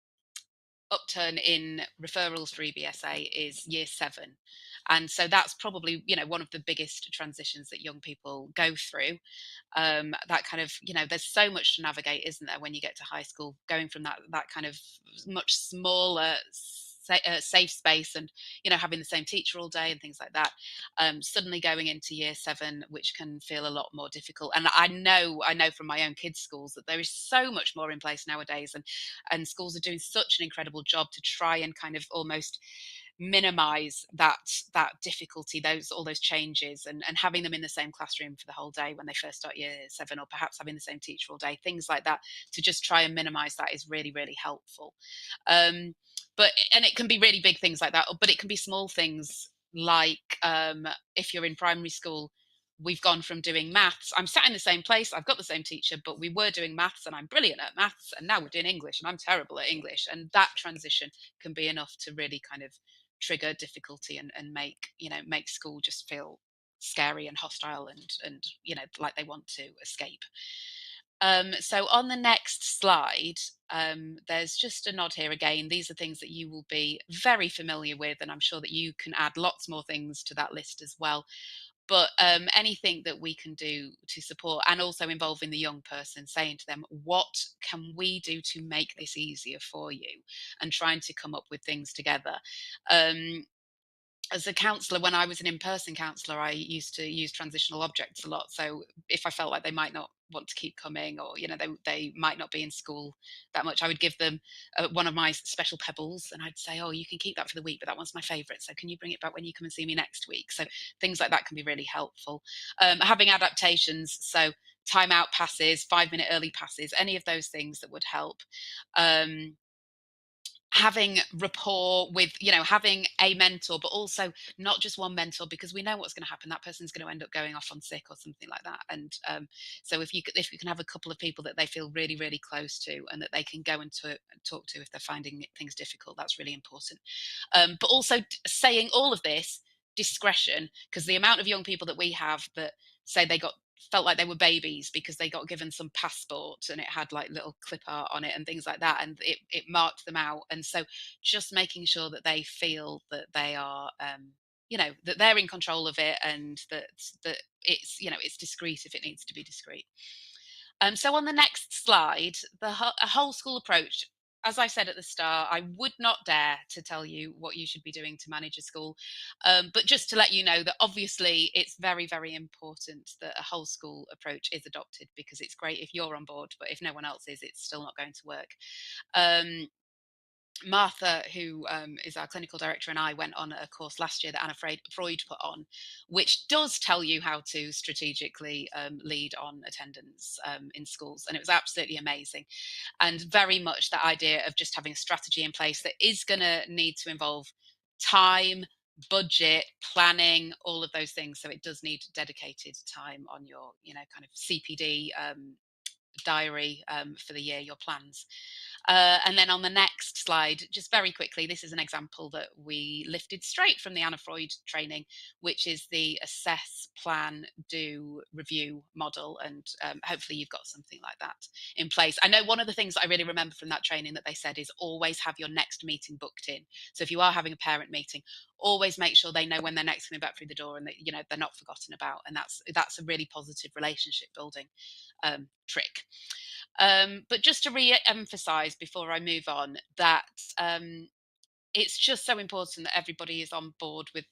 upturn in referrals for EBSA is year 7. And so that's probably, one of the biggest transitions that young people go through. That kind of, there's so much to navigate, isn't there, when you get to high school, going from that kind of much smaller safe space, and having the same teacher all day and things like that, suddenly going into year 7, which can feel a lot more difficult. And I know from my own kids' schools that there is so much more in place nowadays, and schools are doing such an incredible job to try and kind of almost minimize that difficulty, all those changes, and having them in the same classroom for the whole day when they first start year 7, or perhaps having the same teacher all day, things like that, to just try and minimize that is really, really helpful. And it can be really big things like that, but it can be small things like, if you're in primary school, we've gone from doing maths. I'm sat in the same place, I've got the same teacher, but we were doing maths and I'm brilliant at maths, and now we're doing English and I'm terrible at English. And that transition can be enough to really kind of trigger difficulty, and make school just feel scary and hostile, and like they want to escape. So on the next slide, there's just a nod here again. These are things that you will be very familiar with, and I'm sure that you can add lots more things to that list as well. But anything that we can do to support, and also involving the young person, saying to them, what can we do to make this easier for you, and trying to come up with things together. As a counsellor, when I was an in-person counsellor, I used to use transitional objects a lot. So if I felt like they might not want to keep coming, or they might not be in school that much, I would give them one of my special pebbles, and I'd say, oh, you can keep that for the week, but that one's my favorite, so can you bring it back when you come and see me next week? So things like that can be really helpful. Having adaptations, so timeout passes, 5-minute early passes, any of those things that would help. Having rapport with, having a mentor, but also not just one mentor, because we know what's going to happen. That person's going to end up going off on sick or something like that. And so if you can have a couple of people that they feel really, really close to, and that they can go and talk to if they're finding things difficult, that's really important. But also saying all of this, discretion, because the amount of young people that we have that say they felt like they were babies because they got given some passport and it had like little clip art on it and things like that, and it marked them out. And so just making sure that they feel that they are that they're in control of it, and that it's it's discreet if it needs to be discreet. So on the next slide, a whole school approach as I said at the start, I would not dare to tell you what you should be doing to manage a school. But just to let you know that obviously it's very, very important that a whole school approach is adopted, because it's great if you're on board, but if no one else is, it's still not going to work. Um, Martha, who is our clinical director, and I went on a course last year that Anna Freud put on, which does tell you how to strategically lead on attendance in schools. And it was absolutely amazing. And very much that idea of just having a strategy in place that is going to need to involve time, budget, planning, all of those things. So it does need dedicated time on your, kind of CPD diary for the year, your plans. And then on the next slide, just very quickly, this is an example that we lifted straight from the Anna Freud training, which is the assess, plan, do, review model. And hopefully you've got something like that in place. I know one of the things that I really remember from that training that they said is always have your next meeting booked in. So if you are having a parent meeting, always make sure they know when they're next coming back through the door, and that they're not forgotten about. And that's a really positive relationship building trick. But just to re-emphasize before I move on that it's just so important that everybody is on board with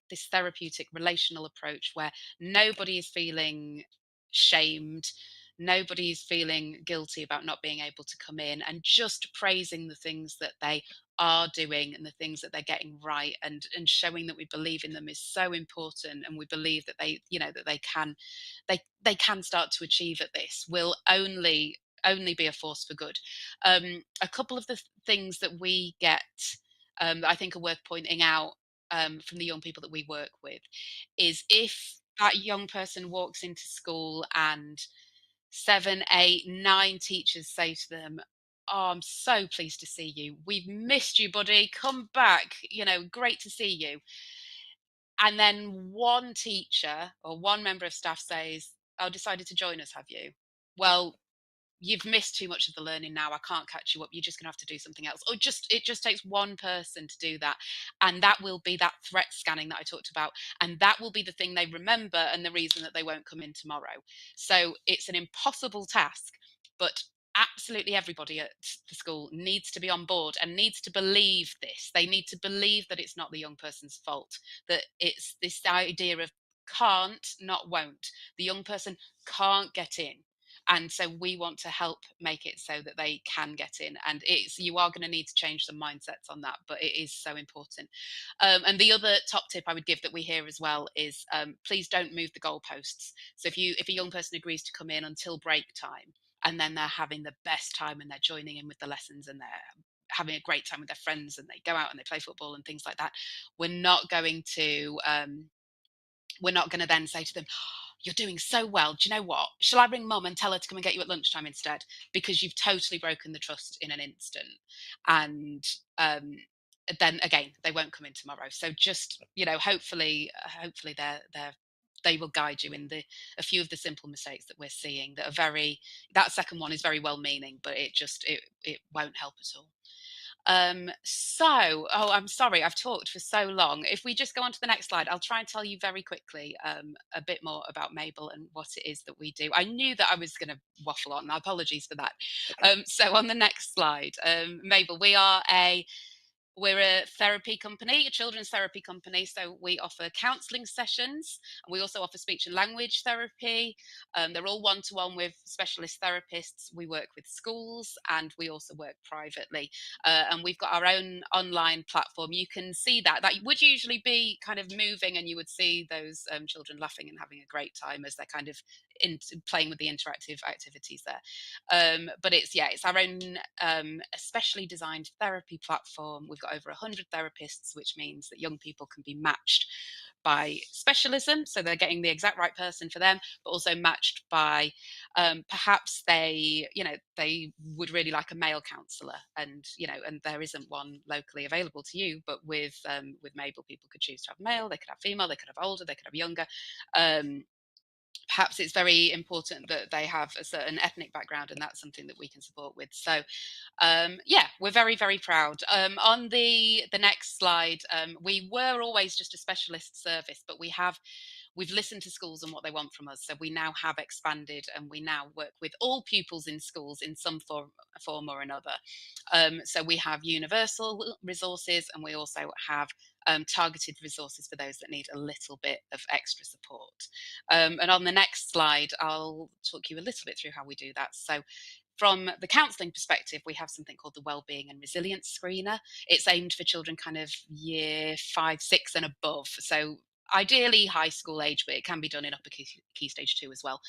this therapeutic relational approach where nobody is feeling shamed, nobody is feeling guilty about not being able to come in, and just praising the things that they are doing and the things that they're getting right, and showing that we believe in them is so important, and we believe that they can start to achieve at this will only be a force for good. A couple of the things that we get that I think are worth pointing out from the young people that we work with is if that young person walks into school and 7, 8, 9 teachers say to them, "Oh, I'm so pleased to see you. We've missed you, buddy. Come back. Great to see you." And then one teacher or one member of staff says, "Oh, decided to join us, have you? Well, you've missed too much of the learning now. I can't catch you up. You're just going to have to do something else." Or it just takes one person to do that. And that will be that threat scanning that I talked about. And that will be the thing they remember and the reason that they won't come in tomorrow. So it's an impossible task, but absolutely everybody at the school needs to be on board and needs to believe this. They need to believe that it's not the young person's fault, that it's this idea of can't, not won't. The young person can't get in, and so we want to help make it so that they can get in. And you are going to need to change some mindsets on that, but it is so important. And the other top tip I would give that we hear as well is please don't move the goalposts. So if a young person agrees to come in until break time, and then they're having the best time and they're joining in with the lessons and they're having a great time with their friends and they go out and they play football and things like that, we're not going to then say to them, "You're doing so well. Do you know what? Shall I ring mum and tell her to come and get you at lunchtime instead?" Because you've totally broken the trust in an instant. And then again, they won't come in tomorrow. So just, hopefully they will guide you in a few of the simple mistakes that we're seeing that that second one is very well meaning, but it won't help at all. I'm sorry, I've talked for so long. If we just go on to the next slide, I'll try and tell you very quickly a bit more about Mabel and what it is that we do. I knew that I was going to waffle on. Apologies for that. So on the next slide, Mabel, we're a therapy company, a children's therapy company. So we offer counselling sessions, and we also offer speech and language therapy. They're all one-to-one with specialist therapists. We work with schools, and we also work privately. And we've got our own online platform. You can see that would usually be kind of moving, and you would see those children laughing and having a great time as they're kind of playing with the interactive activities there. But it's our own especially designed therapy platform. We've got over 100 therapists, which means that young people can be matched by specialism, so they're getting the exact right person for them, but also matched by perhaps they would really like a male counsellor, and there isn't one locally available to you. But with Mabel, people could choose to have male, they could have female, they could have older, they could have younger. Perhaps it's very important that they have a certain ethnic background, and that's something that we can support with. So we're very, very proud. On the next slide, we were always just a specialist service, but we have we've listened to schools and what they want from us. So we now have expanded, and we now work with all pupils in schools in some form or another. So we have universal resources, and we also have targeted resources for those that need a little bit of extra support. And on the next slide, I'll talk you a little bit through how we do that. So from the counselling perspective, we have something called the Wellbeing and Resilience Screener. It's aimed for children kind of year 5, 6 and above. So ideally high school age, but it can be done in upper key stage 2 as well.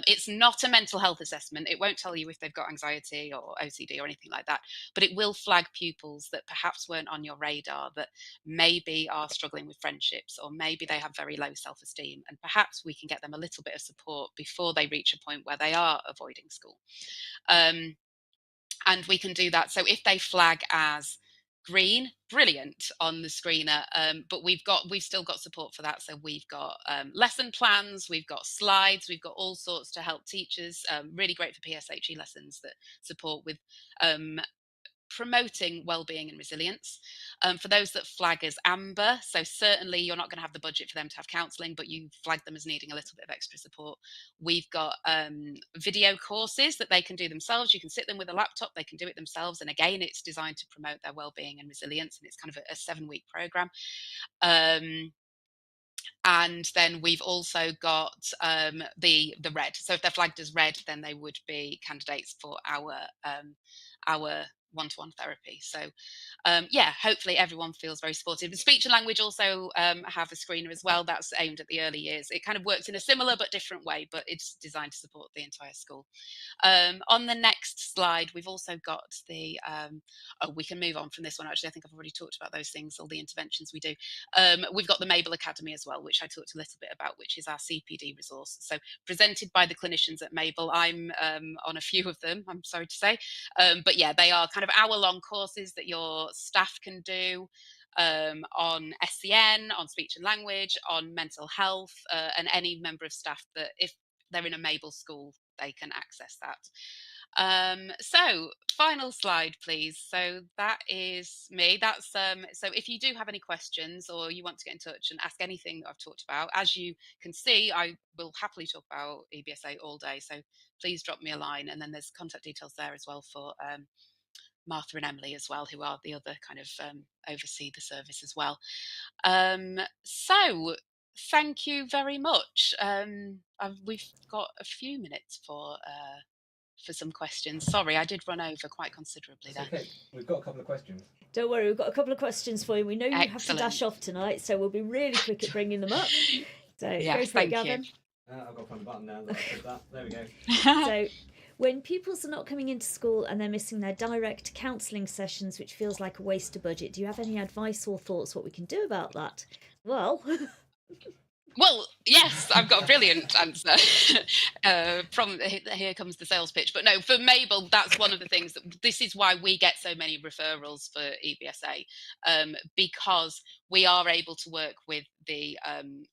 It's not a mental health assessment. It won't tell you if they've got anxiety or OCD or anything like that, but it will flag pupils that perhaps weren't on your radar, that maybe are struggling with friendships, or maybe they have very low self-esteem, and perhaps we can get them a little bit of support before they reach a point where they are avoiding school. And we can do that. So if they flag as green, brilliant on the screener, but we've still got support for that. So we've got lesson plans, we've got slides, we've got all sorts to help teachers, really great for PSHE lessons that support with promoting well-being and resilience. For those that flag as amber, so certainly you're not going to have the budget for them to have counselling, but you flag them as needing a little bit of extra support. We've got video courses that they can do themselves. You can sit them with a laptop, they can do it themselves, and again, it's designed to promote their well-being and resilience, and it's kind of a 7-week program. And then we've also got the red. So if they're flagged as red, then they would be candidates for our one-to-one therapy. So yeah, hopefully everyone feels very supported. The speech and language also have a screener as well. That's aimed at the early years. It kind of works in a similar but different way, but it's designed to support the entire school. On the next slide, we've also got the we can move on from this one. Actually, I think I've already talked about those things, all the interventions we do. We've got the Mabel Academy as well, which I talked a little bit about, which is our CPD resource. So presented by the clinicians at Mabel. I'm on a few of them, I'm sorry to say, but yeah, they are kind of hour-long courses that your staff can do on SCN, on speech and language, on mental health, and any member of staff that, if they're in a Mabel school, they can access that. So final slide, please. So that is me. That's so if you do have any questions, or you want to get in touch and ask anything that I've talked about, as you can see, I will happily talk about EBSA all day. So please drop me a line, and then there's contact details there as well for Martha and Emily as well, who are the other kind of oversee the service as well. So thank you very much. We've got a few minutes for some questions. Sorry, I did run over quite considerably there. Okay, we've got a couple of questions. Don't worry, we've got a couple of questions for you. We know you have to dash off tonight, so we'll be really quick at bringing them up. So yes, go for it, Gavin. I've got to find the button now that I said that. There we go. So when pupils are not coming into school and they're missing their direct counselling sessions, which feels like a waste of budget, do you have any advice or thoughts what we can do about that? Well... Well, yes, I've got a brilliant answer. From here comes the sales pitch. But no, for Mabel, that's one of the things this is why we get so many referrals for EBSA, because we are able to work with the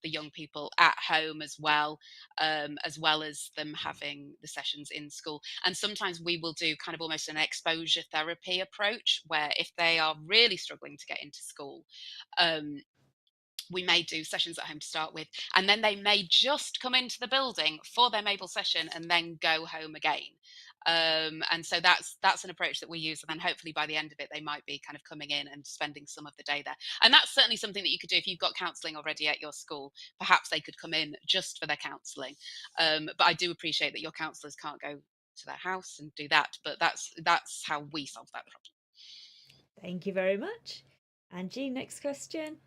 young people at home as well as them having the sessions in school. And sometimes we will do kind of almost an exposure therapy approach, where if they are really struggling to get into school, we may do sessions at home to start with, and then they may just come into the building for their Mabel session and then go home again. And so that's an approach that we use, and then hopefully by the end of it they might be kind of coming in and spending some of the day there. And that's certainly something that you could do if you've got counselling already at your school. Perhaps they could come in just for their counselling, but I do appreciate that your counsellors can't go to their house and do that, but that's how we solve that problem. Thank you very much. Angie, next question.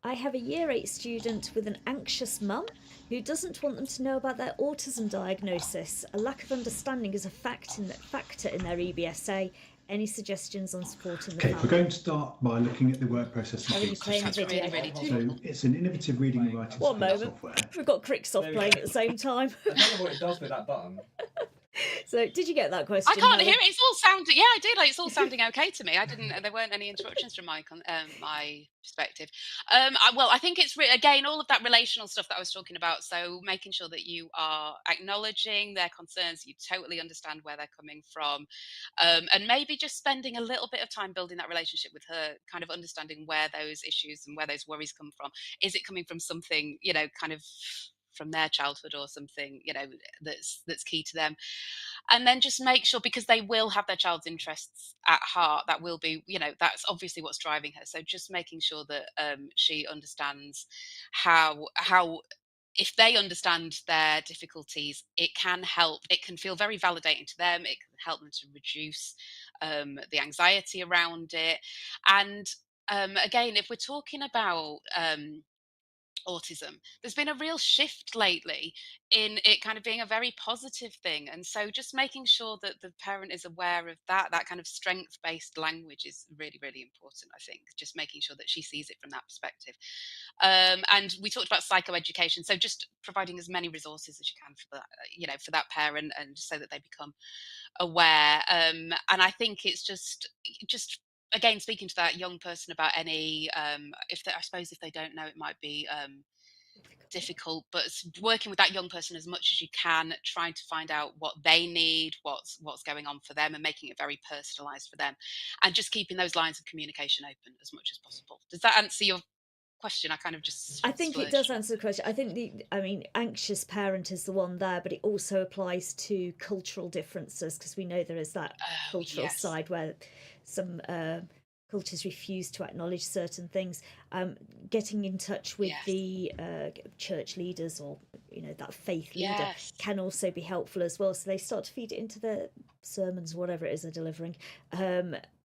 I have a year 8 student with an anxious mum who doesn't want them to know about their autism diagnosis. A lack of understanding is a factor in their EBSA. Any suggestions on supporting the family? We're going to start by looking at the work process and features. That's really, really So it's an innovative reading and writing software. We've got Cricksoft playing at the same time. I don't know what it does with that button. So, did you get that question? I can't Helen? hear it. It's all sounding. Yeah, I did. Like, it's all sounding okay to me. I didn't. There weren't any interruptions from my my perspective. I think it's again all of that relational stuff that I was talking about. So making sure that you are acknowledging their concerns, you totally understand where they're coming from, and maybe just spending a little bit of time building that relationship with her, kind of understanding where those issues and where those worries come from. Is it coming from something, kind of from their childhood or something, that's key to them? And then just make sure, because they will have their child's interests at heart, that will be, that's obviously what's driving her. So just making sure that she understands how if they understand their difficulties, it can help. It can feel very validating to them. It can help them to reduce the anxiety around it. And again, if we're talking about autism, there's been a real shift lately in it kind of being a very positive thing, and so just making sure that the parent is aware of that kind of strength based language is really, really important. I think just making sure that she sees it from that perspective. And we talked about psychoeducation, so just providing as many resources as you can for that, for that parent, and so that they become aware. And I think it's just again, speaking to that young person about any I suppose if they don't know, it might be difficult, but working with that young person as much as you can, trying to find out what they need, what's going on for them, and making it very personalized for them, and just keeping those lines of communication open as much as possible. Does that answer your question? I kind of just I think it does answer the question. I think anxious parent is the one there, but it also applies to cultural differences, because we know there is that cultural side where some cultures refuse to acknowledge certain things. Getting in touch with the church leaders, or that faith leader, can also be helpful as well. So they start to feed it into their sermons, whatever it is they're delivering.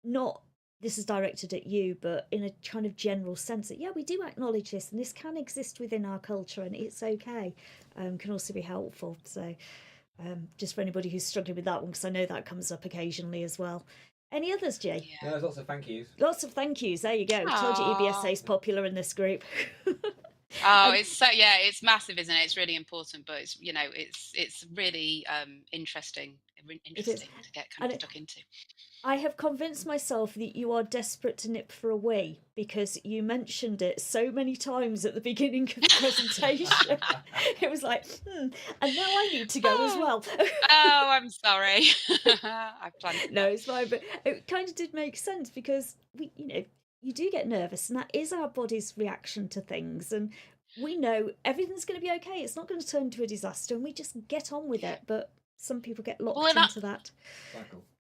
Not this is directed at you, but in a kind of general sense that, we do acknowledge this, and this can exist within our culture, and it's okay, can also be helpful. So just for anybody who's struggling with that one, because I know that comes up occasionally as well. Any others, Jay? Yeah, there's lots of thank yous. Lots of thank yous. There you go. I told you EBSA is popular in this group. It's massive, isn't it? It's really important, but it's really interesting to get kind of stuck into. I have convinced myself that you are desperate to nip for a wee, because you mentioned it so many times at the beginning of the presentation. It was like, and now I need to go as well. I'm sorry. I planned. No, it's fine, but it kind of did make sense, because you do get nervous, and that is our body's reaction to things, and we know everything's going to be okay. It's not going to turn into a disaster, and we just get on with it. But some people get locked into that.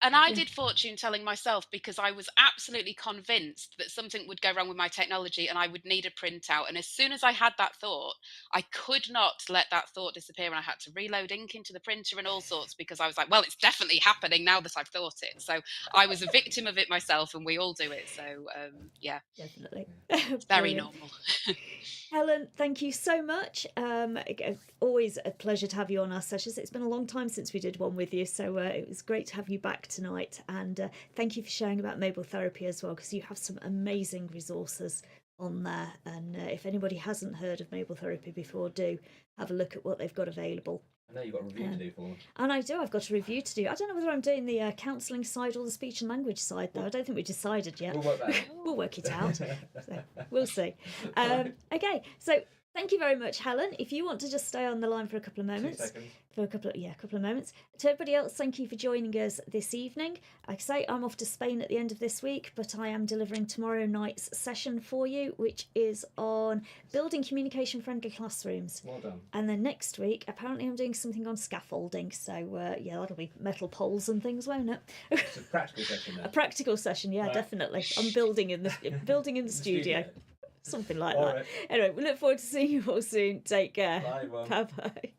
And I did fortune telling myself, because I was absolutely convinced that something would go wrong with my technology and I would need a printout. And as soon as I had that thought, I could not let that thought disappear, and I had to reload ink into the printer and all sorts, because I was like, well, it's definitely happening now that I've thought it. So I was a victim of it myself, and we all do it. So definitely. It's very normal. Helen, thank you so much. Always a pleasure to have you on our sessions. It's been a long time since we did one with you, so it was great to have you back tonight. And thank you for sharing about mobile therapy as well, because you have some amazing resources on there. And if anybody hasn't heard of mobile therapy before, do have a look at what they've got available. I know you've got a review to do for them. And I do. I've got a review to do. I don't know whether I'm doing the counselling side or the speech and language side, though. I don't think we've decided yet. We'll work that out. We'll work it out. So we'll see. Okay, so thank you very much, Helen. If you want to just stay on the line for a couple of moments. 2 seconds. For a couple of moments. To everybody else, thank you for joining us this evening. Like I say, I'm off to Spain at the end of this week, but I am delivering tomorrow night's session for you, which is on building communication-friendly classrooms. Well done. And then next week, apparently I'm doing something on scaffolding, so that'll be metal poles and things, won't it? It's a practical session then. A practical session, yeah, definitely. I'm building in the studio. Something like that. Right. Anyway, we look forward to seeing you all soon. Take care. Bye, everyone. Bye-bye.